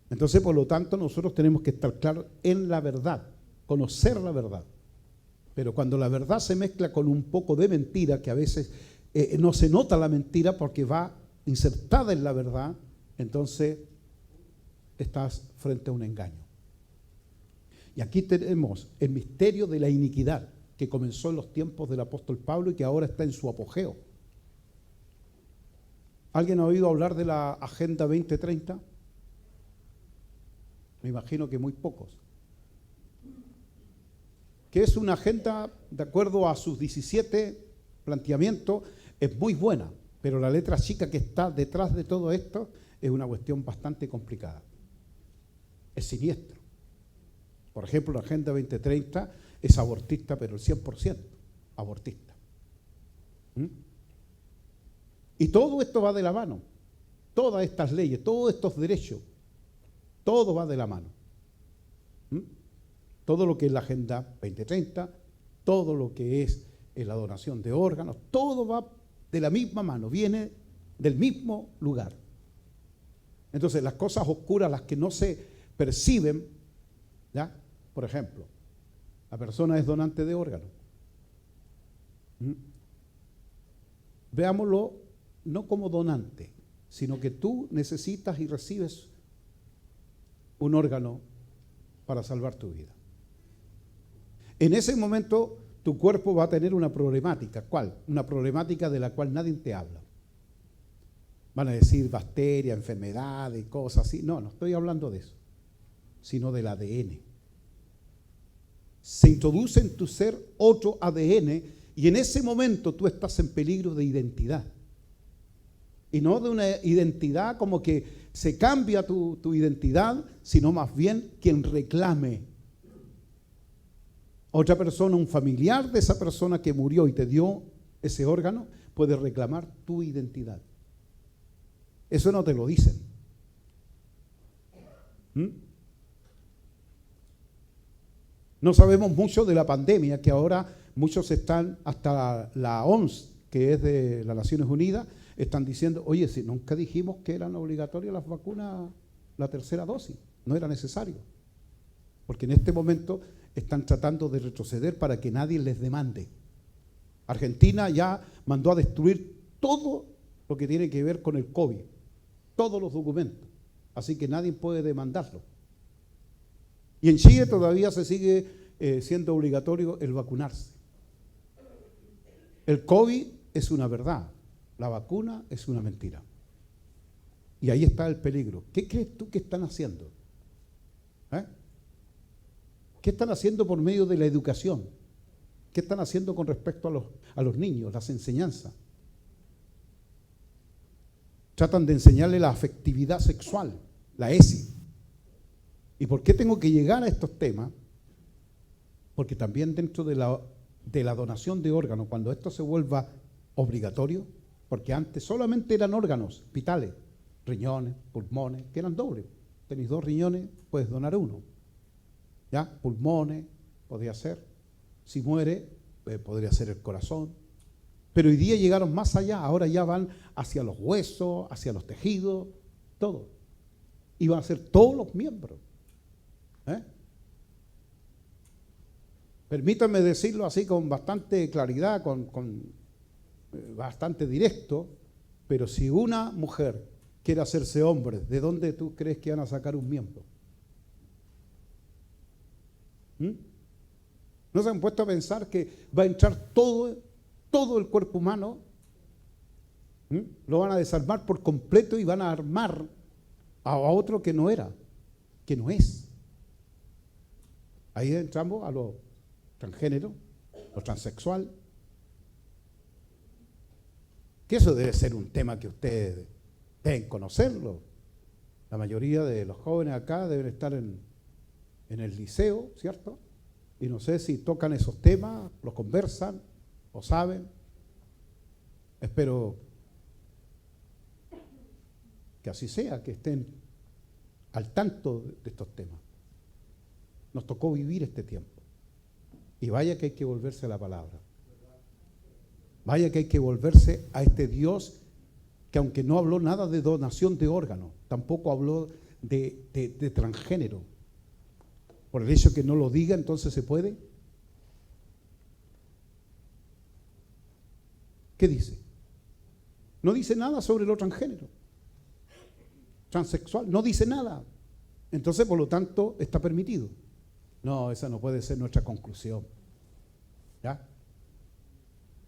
Speaker 1: Entonces, por lo tanto, nosotros tenemos que estar claros en la verdad, conocer la verdad. Pero cuando la verdad se mezcla con un poco de mentira, que a veces no se nota la mentira porque va insertada en la verdad, entonces estás frente a un engaño. Y aquí tenemos el misterio de la iniquidad que comenzó en los tiempos del apóstol Pablo y que ahora está en su apogeo. ¿Alguien ha oído hablar de la Agenda 2030? Me imagino que muy pocos. Que es una agenda, de acuerdo a sus 17 planteamientos, es muy buena, pero la letra chica que está detrás de todo esto es una cuestión bastante complicada. Es siniestro. Por ejemplo, la Agenda 2030 es abortista, pero el 100% abortista. Y todo esto va de la mano. Todas estas leyes, todos estos derechos, todo va de la mano. Todo lo que es la Agenda 2030, todo lo que es la donación de órganos, todo va de la misma mano, viene del mismo lugar. Entonces, las cosas oscuras, las que no se perciben, ¿ya? Por ejemplo, la persona es donante de órganos. Veámoslo no como donante, sino que tú necesitas y recibes un órgano para salvar tu vida. En ese momento tu cuerpo va a tener una problemática. ¿Cuál? Una problemática de la cual nadie te habla. Van a decir bacterias, enfermedades, cosas así. No, no estoy hablando de eso, sino del ADN. Se introduce en tu ser otro ADN y en ese momento tú estás en peligro de identidad. Y no de una identidad como que se cambia tu identidad, sino más bien quien reclame. Otra persona, un familiar de esa persona que murió y te dio ese órgano, puede reclamar tu identidad. Eso no te lo dicen. No sabemos mucho de la pandemia, que ahora muchos están, hasta la OMS, que es de las Naciones Unidas, están diciendo, oye, si nunca dijimos que eran obligatorias las vacunas, la tercera dosis, no era necesario. Porque en este momento están tratando de retroceder para que nadie les demande. Argentina ya mandó a destruir todo lo que tiene que ver con el COVID, todos los documentos, así que nadie puede demandarlo. Y en Chile todavía se sigue siendo obligatorio el vacunarse. El COVID es una verdad, la vacuna es una mentira. Y ahí está el peligro. ¿Qué crees tú que están haciendo? ¿Qué están haciendo por medio de la educación? ¿Qué están haciendo con respecto a los niños, las enseñanzas? Tratan de enseñarle la afectividad sexual, la ESI. ¿Y por qué tengo que llegar a estos temas? Porque también dentro de la donación de órganos, cuando esto se vuelva obligatorio, porque antes solamente eran órganos vitales, riñones, pulmones, que eran dobles. Tenéis 2 riñones, puedes donar 1. ¿Ya? Pulmones, podría ser. Si muere, podría ser el corazón. Pero hoy día llegaron más allá, ahora ya van hacia los huesos, hacia los tejidos, todo. Y van a ser todos los miembros. Permítanme decirlo así con bastante claridad, con bastante directo, pero si una mujer quiere hacerse hombre, ¿de dónde tú crees que van a sacar un miembro? ¿No se han puesto a pensar que va a entrar todo el cuerpo humano? Lo van a desarmar por completo y van a armar a otro que no era, que no es. Ahí entramos a lo transgénero, lo transexual. Que eso debe ser un tema que ustedes deben conocerlo. La mayoría de los jóvenes acá deben estar en el liceo, ¿cierto? Y no sé si tocan esos temas, los conversan o saben. Espero que así sea, que estén al tanto de estos temas. Nos tocó vivir este tiempo. Y vaya que hay que volverse a la palabra. Vaya que hay que volverse a este Dios que, aunque no habló nada de donación de órganos, tampoco habló de transgénero. Por el hecho que no lo diga, entonces se puede. ¿Qué dice? No dice nada sobre lo transgénero, transexual, no dice nada. Entonces, por lo tanto, está permitido. No, esa no puede ser nuestra conclusión. ¿Ya?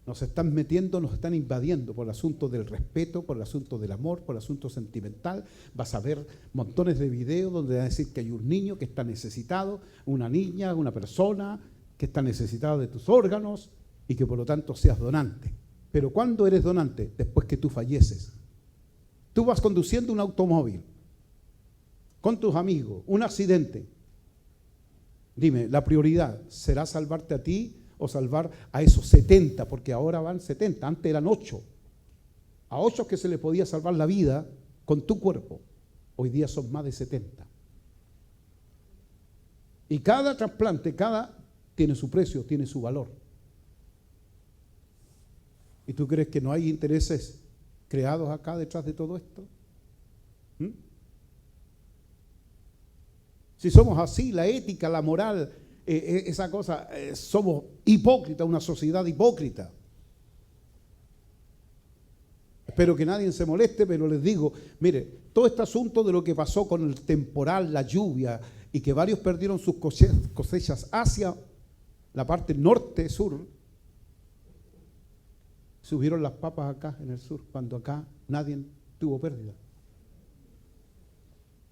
Speaker 1: Nos están metiendo, nos están invadiendo por el asunto del respeto, por el asunto del amor, por el asunto sentimental. Vas a ver montones de videos donde va a decir que hay un niño que está necesitado, una niña, una persona que está necesitada de tus órganos y que por lo tanto seas donante. Pero ¿cuándo eres donante? Después que tú falleces. Tú vas conduciendo un automóvil con tus amigos, un accidente. Dime, ¿la prioridad será salvarte a ti o salvar a esos 70? Porque ahora van 70, antes eran 8. A 8 que se le podía salvar la vida con tu cuerpo. Hoy día son más de 70. Y cada trasplante, tiene su precio, tiene su valor. ¿Y tú crees que no hay intereses creados acá detrás de todo esto? Si somos así, la ética, la moral, esa cosa, somos hipócritas, una sociedad hipócrita. Espero que nadie se moleste, pero les digo, mire, todo este asunto de lo que pasó con el temporal, la lluvia, y que varios perdieron sus cosechas hacia la parte norte-sur, subieron las papas acá en el sur, cuando acá nadie tuvo pérdida.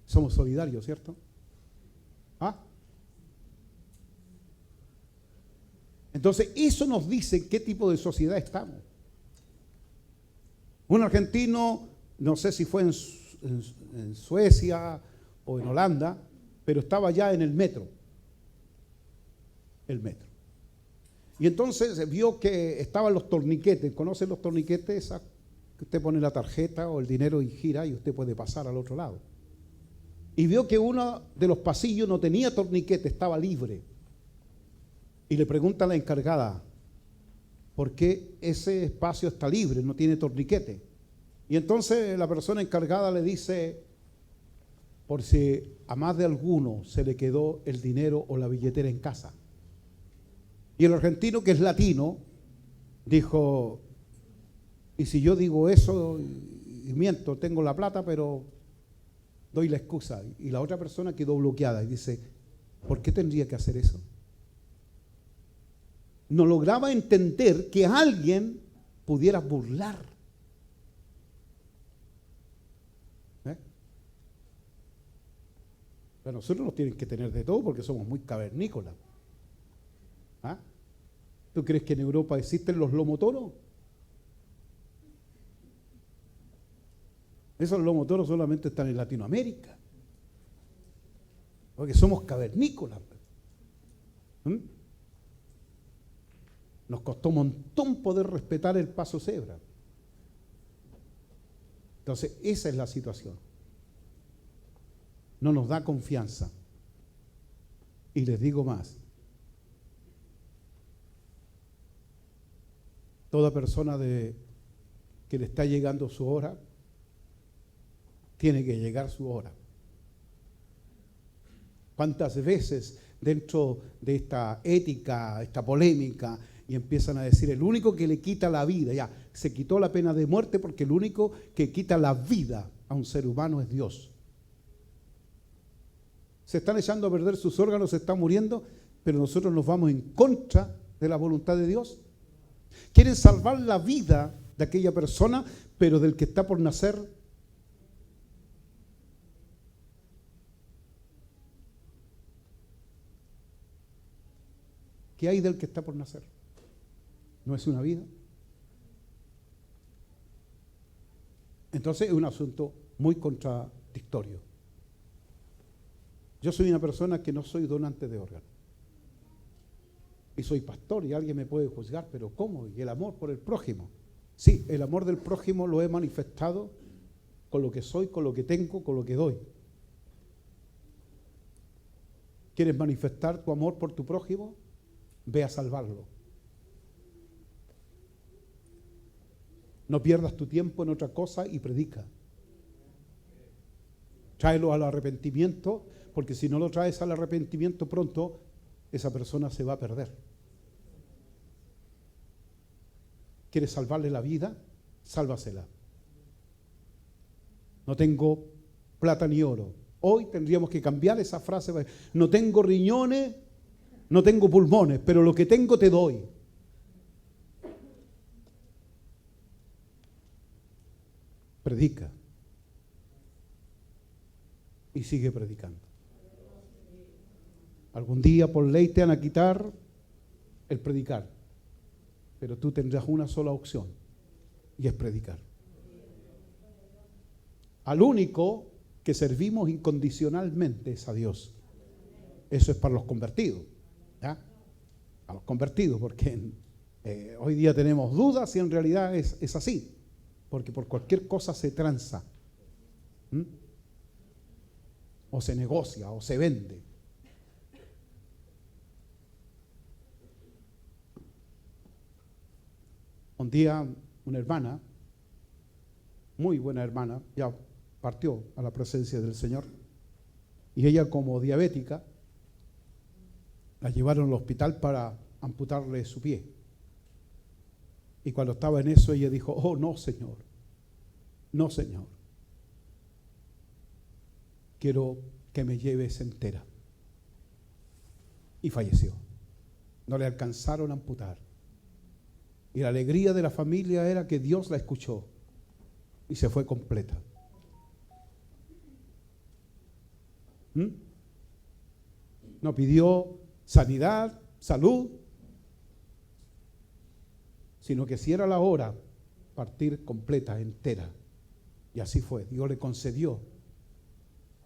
Speaker 1: Somos solidarios, ¿cierto? ¿Ah? Entonces, eso nos dice en qué tipo de sociedad estamos. Un argentino, no sé si fue en Suecia o en Holanda, pero estaba ya en el metro. El metro. Y entonces vio que estaban los torniquetes. ¿Conocen los torniquetes? Esas que usted pone la tarjeta o el dinero y gira y usted puede pasar al otro lado. Y vio que uno de los pasillos no tenía torniquete, estaba libre. Y le pregunta a la encargada, ¿por qué ese espacio está libre, no tiene torniquete? Y entonces la persona encargada le dice, por si a más de alguno se le quedó el dinero o la billetera en casa. Y el argentino, que es latino, dijo, y si yo digo eso y miento, tengo la plata, pero doy la excusa. Y la otra persona quedó bloqueada y dice, ¿por qué tendría que hacer eso? No lograba entender que alguien pudiera burlar. Pero nosotros nos tienen que tener de todo porque somos muy cavernícolas. ¿Ah? ¿Tú crees que en Europa existen los lomotoros? Esos lomotoros solamente están en Latinoamérica. Porque somos cavernícolas. Nos costó un montón poder respetar el paso cebra. Entonces, esa es la situación. No nos da confianza. Y les digo más. Toda persona que le está llegando su hora, tiene que llegar su hora. ¿Cuántas veces dentro de esta ética, esta polémica, y empiezan a decir, el único que le quita la vida, ya, se quitó la pena de muerte porque el único que quita la vida a un ser humano es Dios? Se están echando a perder sus órganos, se están muriendo, pero nosotros nos vamos en contra de la voluntad de Dios. Quieren salvar la vida de aquella persona, pero del que está por nacer. ¿Qué hay del que está por nacer? ¿No es una vida? Entonces es un asunto muy contradictorio. Yo soy una persona que no soy donante de órganos. Y soy pastor y alguien me puede juzgar, pero ¿cómo? ¿Y el amor por el prójimo? Sí, el amor del prójimo lo he manifestado con lo que soy, con lo que tengo, con lo que doy. ¿Quieres manifestar tu amor por tu prójimo? Ve a salvarlo. No pierdas tu tiempo en otra cosa y predica. Tráelo al arrepentimiento, porque si no lo traes al arrepentimiento pronto, esa persona se va a perder. ¿Quieres salvarle la vida? Sálvasela. No tengo plata ni oro. Hoy tendríamos que cambiar esa frase. No tengo riñones, no tengo pulmones, pero lo que tengo te doy. Predica. Y sigue predicando. Algún día por ley te van a quitar el predicar, pero tú tendrás una sola opción y es predicar. Al único que servimos incondicionalmente es a Dios. Eso es para los convertidos, ¿ya? A los convertidos, porque hoy día tenemos dudas y en realidad es así, porque por cualquier cosa se tranza, o se negocia, o se vende. Un día una hermana, muy buena hermana, ya partió a la presencia del Señor, y ella, como diabética, la llevaron al hospital para amputarle su pie. Y cuando estaba en eso, ella dijo, oh no, Señor, No, Señor. Quiero que me lleves entera. Y falleció. No le alcanzaron a amputar. Y la alegría de la familia era que Dios la escuchó y se fue completa. No pidió sanidad, salud, sino que si era la hora, partir completa, entera. Y así fue. Dios le concedió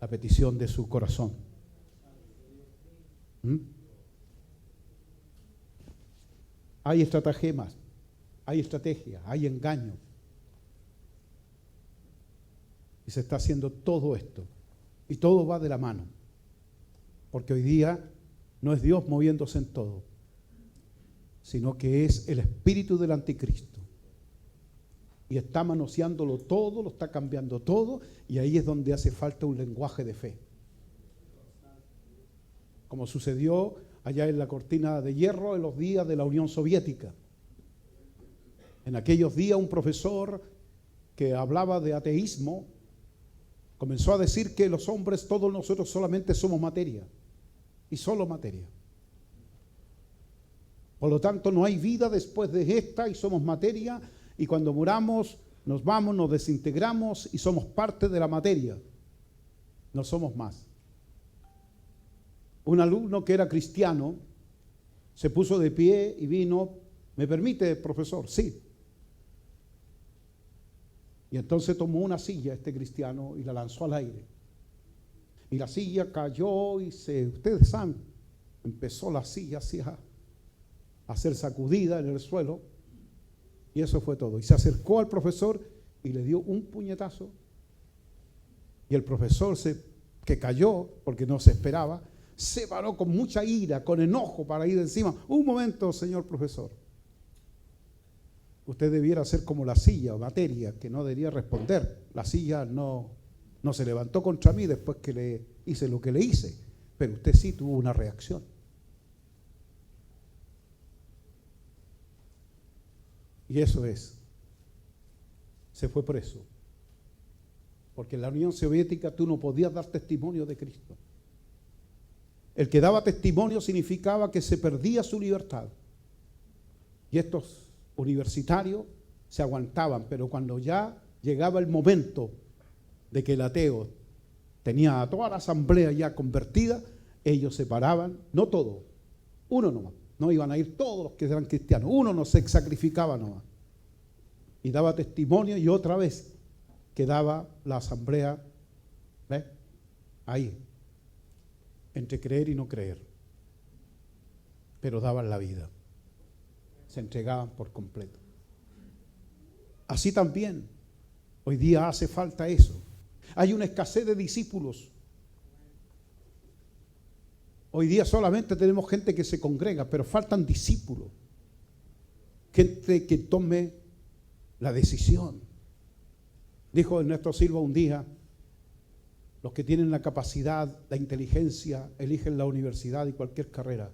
Speaker 1: la petición de su corazón. Hay estratagemas, hay estrategias, hay engaños. Y se está haciendo todo esto. Y todo va de la mano. Porque hoy día no es Dios moviéndose en todo, sino que es el espíritu del anticristo. Y está manoseándolo todo, lo está cambiando todo, y ahí es donde hace falta un lenguaje de fe. Como sucedió allá en la cortina de hierro en los días de la Unión Soviética. En aquellos días un profesor que hablaba de ateísmo comenzó a decir que los hombres, todos nosotros solamente somos materia, y solo materia. Por lo tanto, no hay vida después de esta y somos materia, y cuando muramos nos vamos, nos desintegramos y somos parte de la materia. No somos más. Un alumno que era cristiano se puso de pie y vino. ¿Me permite, profesor? Sí. Y entonces tomó una silla este cristiano y la lanzó al aire. Y la silla cayó y ustedes saben, empezó la silla así a ser sacudida en el suelo. Y eso fue todo. Y se acercó al profesor y le dio un puñetazo. Y el profesor, que cayó porque no se esperaba, se paró con mucha ira, con enojo para ir encima. Un momento, señor profesor. Usted debiera ser como la silla o materia, que no debería responder. La silla no se levantó contra mí después que le hice lo que le hice, pero usted sí tuvo una reacción. Y eso es. Se fue preso. Porque en la Unión Soviética tú no podías dar testimonio de Cristo. El que daba testimonio significaba que se perdía su libertad. Y estos universitarios se aguantaban, pero cuando ya llegaba el momento de que el ateo tenía a toda la asamblea ya convertida, ellos se paraban, no todos, uno nomás, no iban a ir todos los que eran cristianos, uno no se sacrificaba nomás, y daba testimonio y otra vez quedaba la asamblea, ¿ves? Ahí, entre creer y no creer, pero daban la vida. Se entregaban por completo. Así también, hoy día hace falta eso. Hay una escasez de discípulos. Hoy día solamente tenemos gente que se congrega, pero faltan discípulos. Gente que tome la decisión. Dijo Ernesto Silva un día, los que tienen la capacidad, la inteligencia, eligen la universidad y cualquier carrera.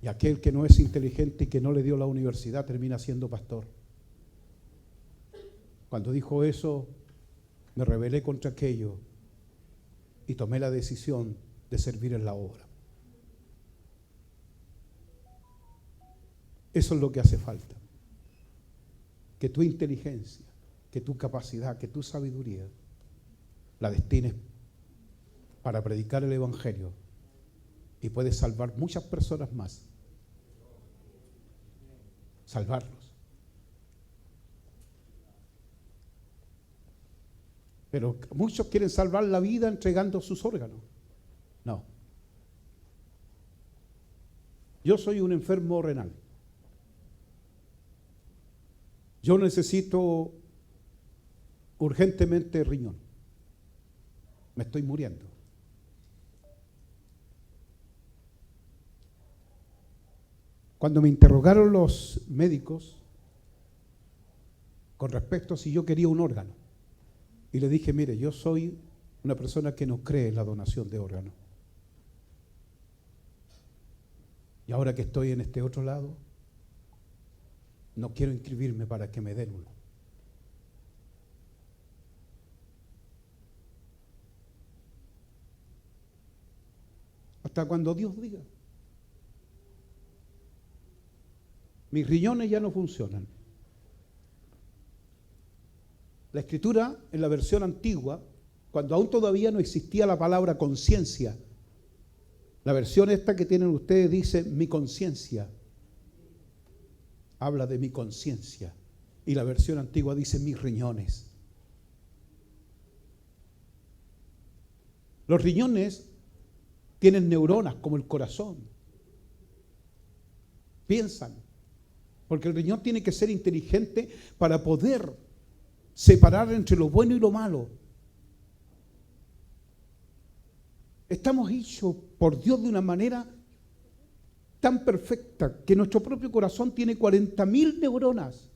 Speaker 1: Y aquel que no es inteligente y que no le dio la universidad termina siendo pastor. Cuando dijo eso, me rebelé contra aquello y tomé la decisión de servir en la obra. Eso es lo que hace falta. Que tu inteligencia, que tu capacidad, que tu sabiduría la destines para predicar el Evangelio y puedes salvar muchas personas más. Salvarlos. Pero muchos quieren salvar la vida entregando sus órganos. No. Yo soy un enfermo renal. Yo necesito urgentemente riñón. Me estoy muriendo. Cuando me interrogaron los médicos con respecto a si yo quería un órgano, y le dije, mire, yo soy una persona que no cree en la donación de órganos. Y ahora que estoy en este otro lado, no quiero inscribirme para que me den uno. hasta cuando Dios diga. Mis riñones ya no funcionan. La Escritura, en la versión antigua, cuando aún todavía no existía la palabra conciencia, la versión esta que tienen ustedes dice mi conciencia. Habla de mi conciencia. Y la versión antigua dice mis riñones. Los riñones tienen neuronas como el corazón. Piensan. Porque el riñón tiene que ser inteligente para poder separar entre lo bueno y lo malo. Estamos hechos por Dios de una manera tan perfecta que nuestro propio corazón tiene 40.000 neuronas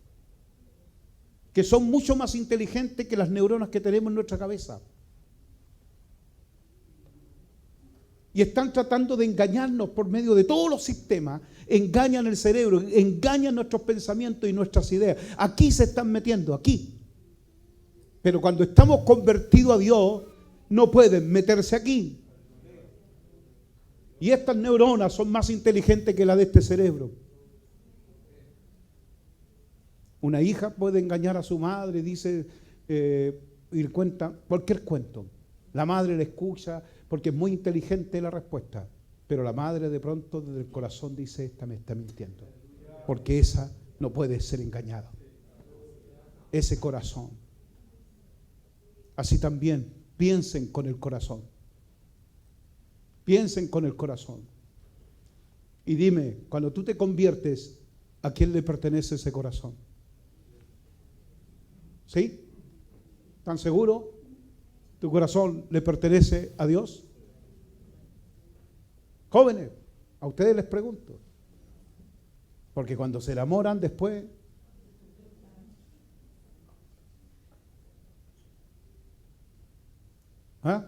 Speaker 1: que son mucho más inteligentes que las neuronas que tenemos en nuestra cabeza. Y están tratando de engañarnos por medio de todos los sistemas. Engañan el cerebro, engañan nuestros pensamientos y nuestras ideas. Aquí se están metiendo, aquí. Pero cuando estamos convertidos a Dios, no pueden meterse aquí. Y estas neuronas son más inteligentes que las de este cerebro. Una hija puede engañar a su madre, dice, y cuenta cualquier cuento. La madre le escucha porque es muy inteligente la respuesta. Pero la madre de pronto desde el corazón dice, esta me está mintiendo. Porque esa no puede ser engañada. Ese corazón. Así también, piensen con el corazón. Piensen con el corazón. Y dime, cuando tú te conviertes, ¿a quién le pertenece ese corazón? ¿Sí? ¿Están seguros? ¿Tu corazón le pertenece a Dios? Jóvenes, a ustedes les pregunto. Porque cuando se enamoran después, ¿ah?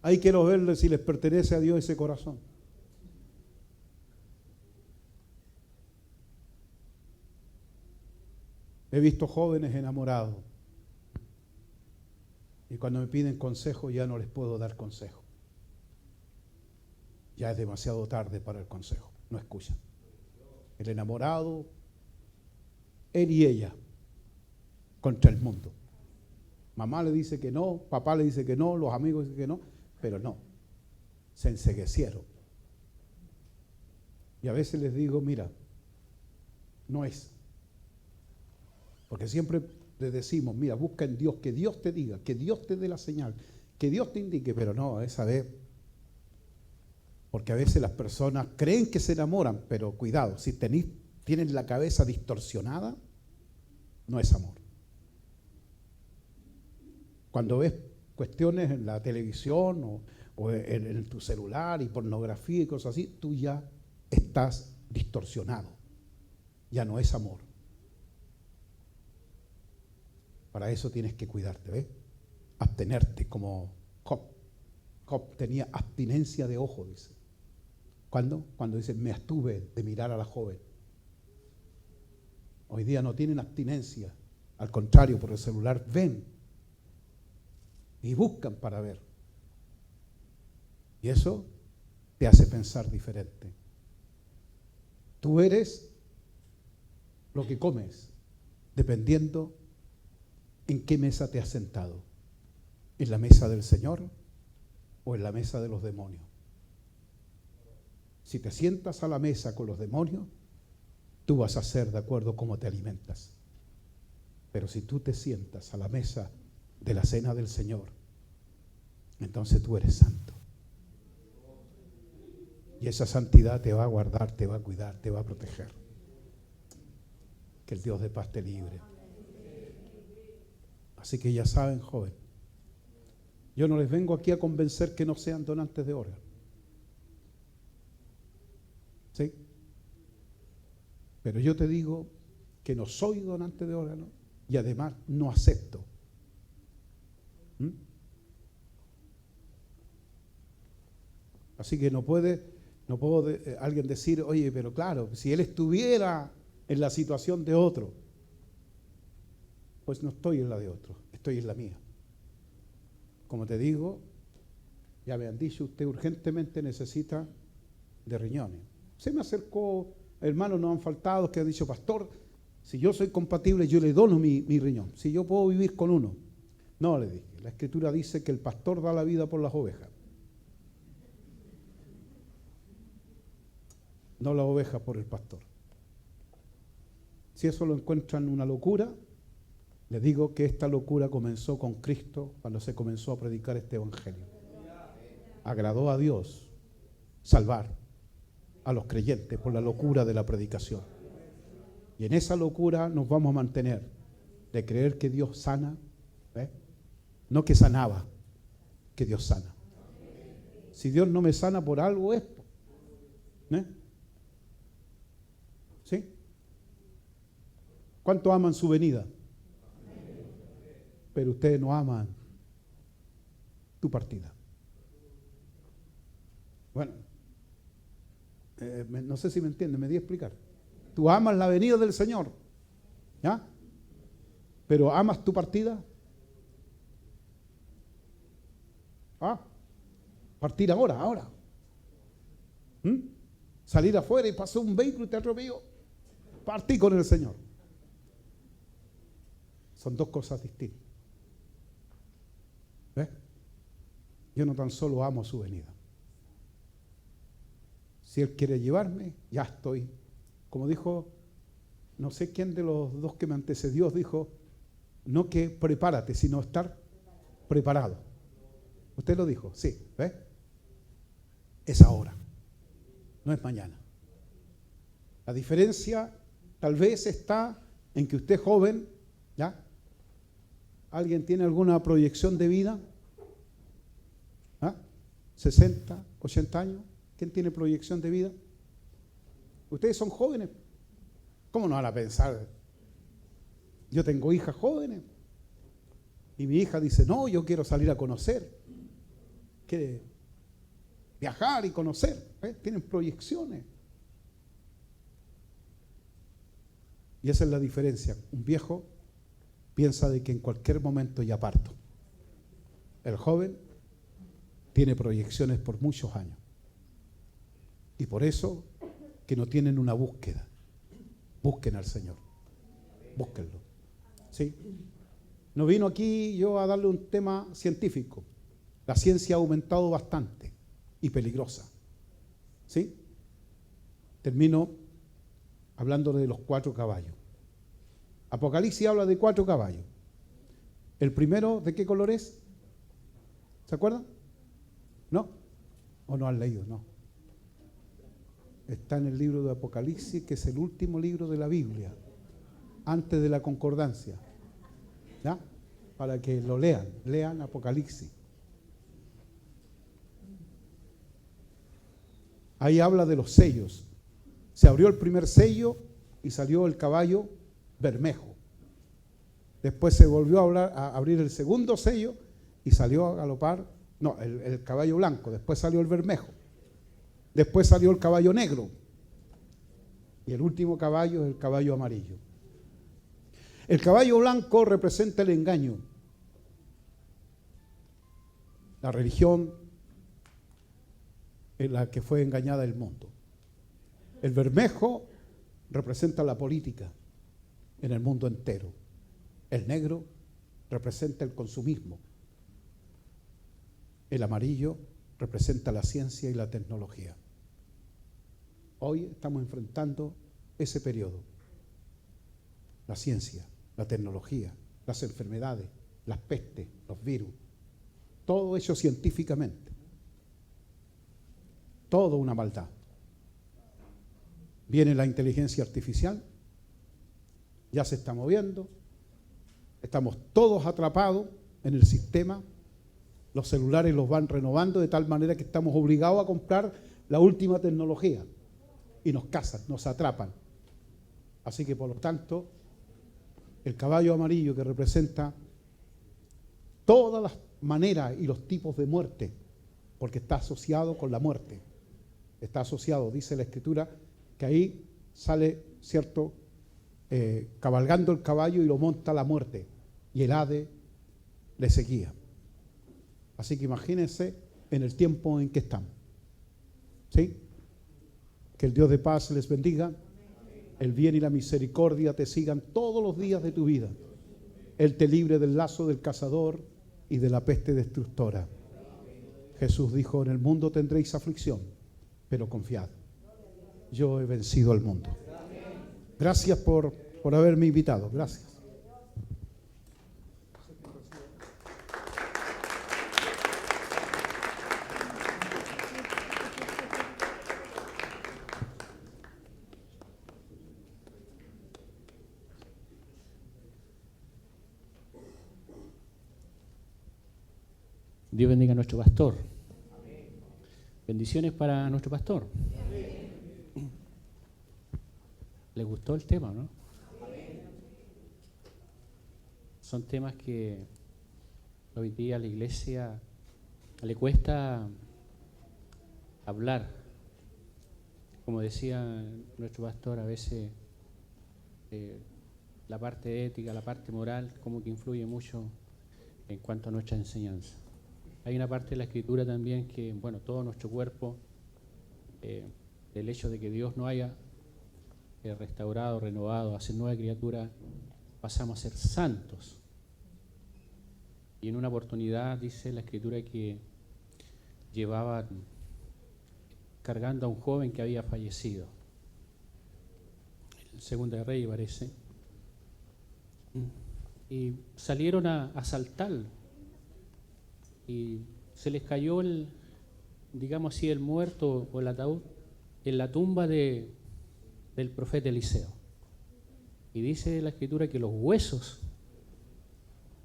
Speaker 1: Ahí quiero verles si les pertenece a Dios ese corazón. He visto jóvenes enamorados y cuando me piden consejo ya no les puedo dar consejo. Ya es demasiado tarde para el consejo, no escuchan. El enamorado, él y ella, contra el mundo. Mamá le dice que no, papá le dice que no, los amigos dicen que no, pero no, se enceguecieron. Y a veces les digo, mira, no es. Porque siempre les decimos, mira, busca en Dios, que Dios te diga, que Dios te dé la señal, que Dios te indique, pero no, esa vez. Porque a veces las personas creen que se enamoran, pero cuidado, si tienen la cabeza distorsionada, no es amor. Cuando ves cuestiones en la televisión o en tu celular y pornografía y cosas así, tú ya estás distorsionado. Ya no es amor. Para eso tienes que cuidarte, ¿ves? Abstenerte, como Job. Job tenía abstinencia de ojo, dice. ¿Cuándo? Cuando dice, me abstuve de mirar a la joven. Hoy día no tienen abstinencia. Al contrario, por el celular ven y buscan para ver. Y eso te hace pensar diferente. Tú eres lo que comes, dependiendo en qué mesa te has sentado. ¿En la mesa del Señor o en la mesa de los demonios? Si te sientas a la mesa con los demonios, tú vas a hacer de acuerdo cómo te alimentas. Pero si tú te sientas a la mesa de la cena del Señor, entonces tú eres santo. Y esa santidad te va a guardar, te va a cuidar, te va a proteger. Que el Dios de paz te libre. Así que ya saben, joven, yo no les vengo aquí a convencer que no sean donantes de órganos. ¿Sí? Pero yo te digo que no soy donante de órganos y además no acepto. Así que no puedo alguien decir, oye, pero claro, si él estuviera en la situación de otro, pues no estoy en la de otro, estoy en la mía. Como te digo, Ya me han dicho, usted urgentemente necesita de riñones. Se me acercó, hermanos nos han faltado, que han dicho, pastor, si yo soy compatible, yo le dono mi riñón. Si yo puedo vivir con uno. No, le dije, la Escritura dice que el pastor da la vida por las ovejas. No la oveja por el pastor. Si eso lo encuentran una locura, les digo que esta locura comenzó con Cristo cuando se comenzó a predicar este evangelio. Agradó a Dios salvar a los creyentes por la locura de la predicación. Y en esa locura nos vamos a mantener, de creer que Dios sana, no que sanaba, que Dios sana. Si Dios no me sana por algo es, ¿sí? ¿Cuántos aman su venida? Pero ustedes no aman tu partida. Bueno, no sé si me entienden, me di a explicar. Tú amas la venida del Señor, ¿ya? Pero ¿amas tu partida? Partir ahora. Salir afuera y pasó un vehículo y te atropelló. Partí con el Señor. Son dos cosas distintas. ¿Ves? Yo no tan solo amo su venida. Si Él quiere llevarme, ya estoy. Como dijo, no sé quién de los dos que me antecedió, dijo, no que prepárate, sino estar preparado. Usted lo dijo, sí, ¿ves? Es ahora, no es mañana. La diferencia tal vez está en que usted es joven, ¿ya? ¿Alguien tiene alguna proyección de vida? 60, 80 años. ¿Quién tiene proyección de vida? Ustedes son jóvenes. ¿Cómo no van a pensar? Yo tengo hijas jóvenes. Y mi hija dice, no, yo quiero salir a conocer. Quiere viajar y conocer. Tienen proyecciones. Y esa es la diferencia. Un viejo piensa de que en cualquier momento ya parto. El joven tiene proyecciones por muchos años. Y por eso que no tienen una búsqueda. Busquen al Señor. Búsquenlo. ¿Sí? No vino aquí yo a darle un tema científico. La ciencia ha aumentado bastante y peligrosa. ¿Sí? Termino hablando de los 4 caballos. Apocalipsis habla de 4 caballos. ¿El primero de qué color es? ¿Se acuerdan? ¿No? ¿O no han leído? No. Está en el libro de Apocalipsis, que es el último libro de la Biblia, antes de la concordancia. ¿Ya? Para que lo lean Apocalipsis. Ahí habla de los sellos. Se abrió el primer sello y salió el caballo bermejo. Después se volvió a abrir el segundo sello y salió a galopar, el caballo blanco. Después salió el bermejo. Después salió el caballo negro. Y el último caballo es el caballo amarillo. El caballo blanco representa el engaño, la religión en la que fue engañada el mundo. El bermejo representa la política en el mundo entero. El negro representa el consumismo. El amarillo representa la ciencia y la tecnología. Hoy estamos enfrentando ese periodo. La ciencia, la tecnología, las enfermedades, las pestes, los virus. Todo hecho científicamente. Todo una maldad. Viene la inteligencia artificial, ya se está moviendo, estamos todos atrapados en el sistema, los celulares los van renovando de tal manera que estamos obligados a comprar la última tecnología y nos cazan, nos atrapan. Así que por lo tanto, el caballo amarillo que representa todas las maneras y los tipos de muerte, porque está asociado con la muerte, está asociado, dice la Escritura, que ahí sale, ¿cierto?, cabalgando el caballo y lo monta la muerte, y el Hades le seguía. Así que imagínense en el tiempo en que estamos. ¿Sí? Que el Dios de paz les bendiga. El bien y la misericordia te sigan todos los días de tu vida. Él te libre del lazo del cazador y de la peste destructora. Jesús dijo, en el mundo tendréis aflicción, pero confiad, yo he vencido al mundo. Gracias por haberme invitado. Gracias.
Speaker 2: Dios bendiga a nuestro pastor. Bendiciones para nuestro pastor. ¿Les gustó el tema, no? Son temas que hoy día a la iglesia le cuesta hablar. Como decía nuestro pastor, a veces la parte ética, la parte moral, como que influye mucho en cuanto a nuestra enseñanza. Hay una parte de la Escritura también que, bueno, todo nuestro cuerpo, el hecho de que Dios no haya restaurado, renovado, hacer nueva criatura, pasamos a ser santos. Y en una oportunidad dice la Escritura que llevaban cargando a un joven que había fallecido. En Segunda de Reyes parece. Y salieron a asaltarlo. Y se les cayó digamos así, el muerto o el ataúd en la tumba del profeta Eliseo. Y dice la Escritura que los huesos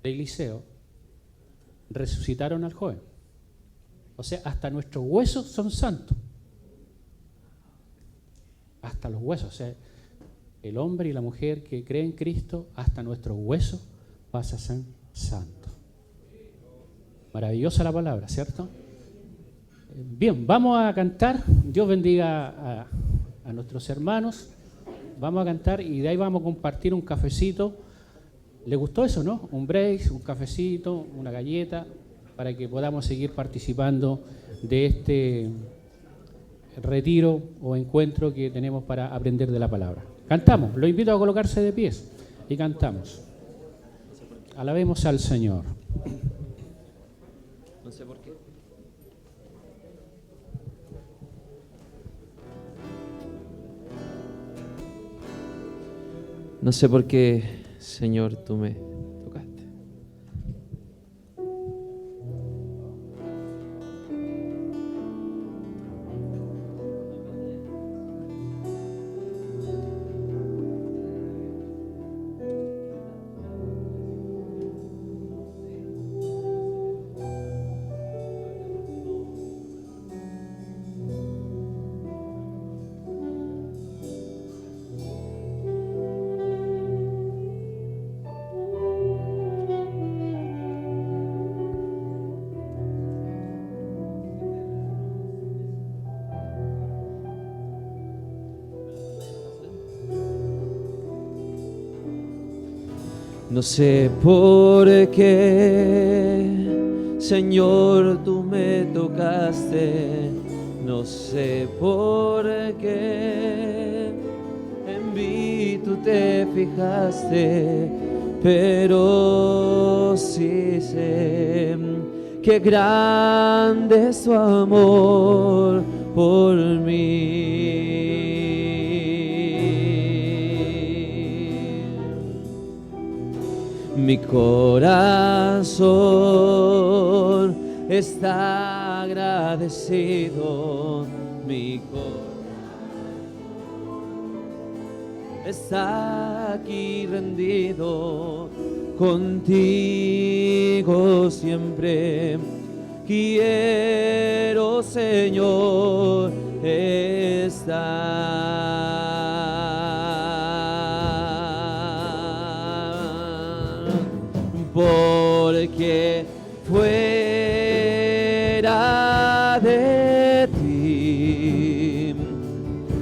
Speaker 2: de Eliseo resucitaron al joven. O sea, hasta nuestros huesos son santos. Hasta los huesos. O sea, el hombre y la mujer que creen en Cristo, hasta nuestros huesos pasan a ser santos. Maravillosa la palabra, ¿cierto? Bien, vamos a cantar. Dios bendiga a nuestros hermanos. Vamos a cantar y de ahí vamos a compartir un cafecito. ¿Les gustó eso, no? Un break, un cafecito, una galleta, para que podamos seguir participando de este retiro o encuentro que tenemos para aprender de la palabra. Cantamos. Lo invito a colocarse de pies y cantamos. Alabemos al Señor.
Speaker 3: No sé por qué. No sé por qué, Señor, tú me tocaste. No sé por qué, Señor, tú me tocaste. No sé por qué en mí tú te fijaste, pero sí sé que grande es tu amor por mí. Mi corazón está agradecido, mi corazón está aquí rendido, contigo siempre quiero, Señor, porque fuera de ti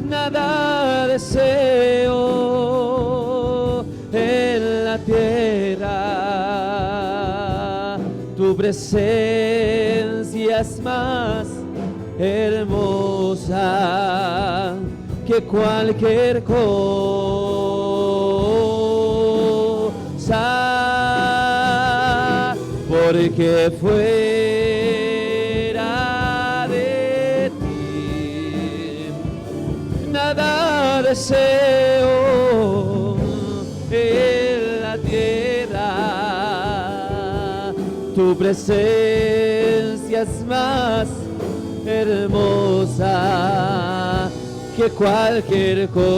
Speaker 3: nada deseo en la tierra. Tu presencia presencia es más hermosa que cualquier cosa, porque fuera de ti nada deseo en la tierra. Tu presencia es más hermosa que cualquier cosa.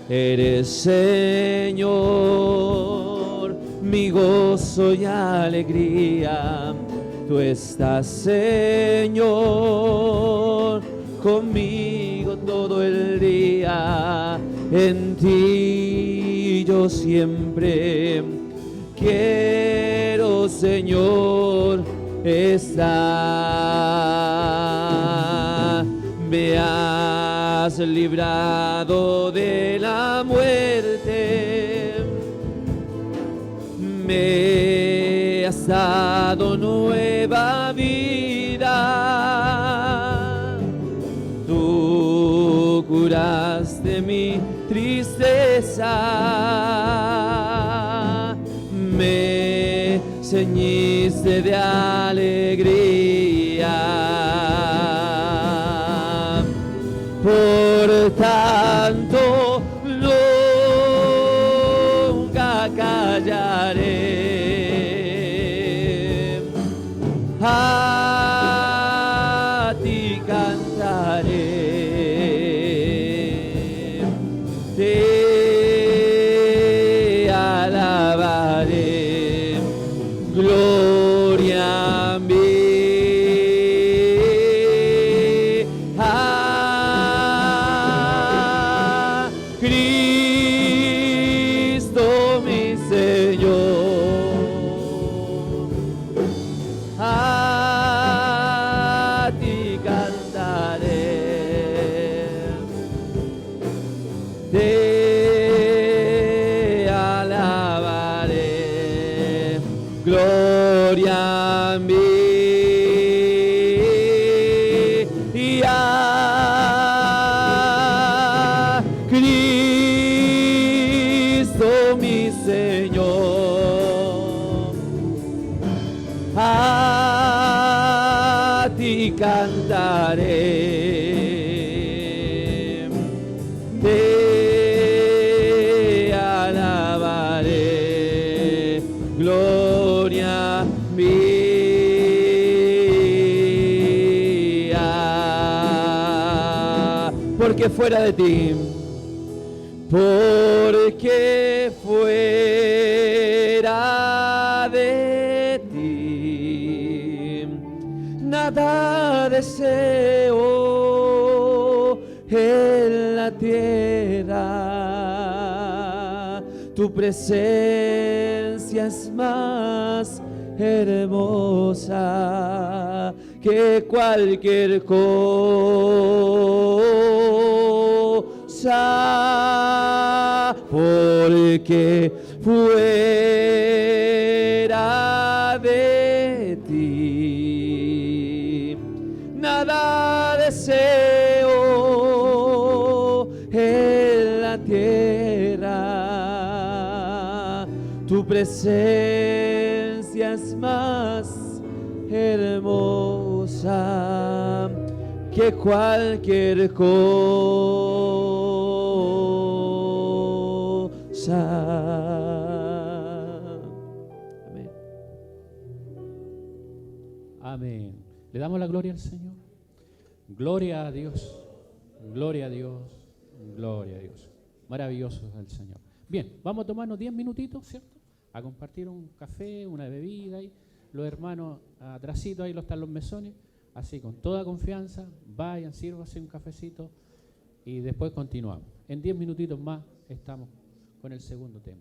Speaker 3: Eres, Señor, mi gozo y alegría. Tú estás, Señor, conmigo todo el día. En ti yo siempre quiero, Señor, estar. Me has librado de la muerte, me has dado nueva vida. Tú curaste mi tristeza, me ceñiste de alegría. Por tanto, nunca callaré, a ti cantaré, te alabaré. Gloria a mí, a Cristo mi Señor, a ti cantaré, te alabaré. Gloria a mí y a Cristo mi Señor, a ti cantaré, te alabaré. Gloria mía, porque fuera de ti, porque fuera de ti nada deseo en la tierra. Tu presencia es más hermosa que cualquier cosa, porque fuera de ti nada deseo en la tierra. Tu presencia es más hermosa que cualquier cosa. Amén.
Speaker 2: Amén. Le damos la gloria al Señor. Gloria a Dios. Gloria a Dios. Gloria a Dios. Maravilloso es el Señor. Bien, vamos a tomarnos 10 minutitos, ¿cierto? A compartir un café, una bebida. Y los hermanos atrásito, ahí están los mesones. Así, con toda confianza, vayan, sírvanse un cafecito y después continuamos. En 10 minutitos más estamos con el segundo tema.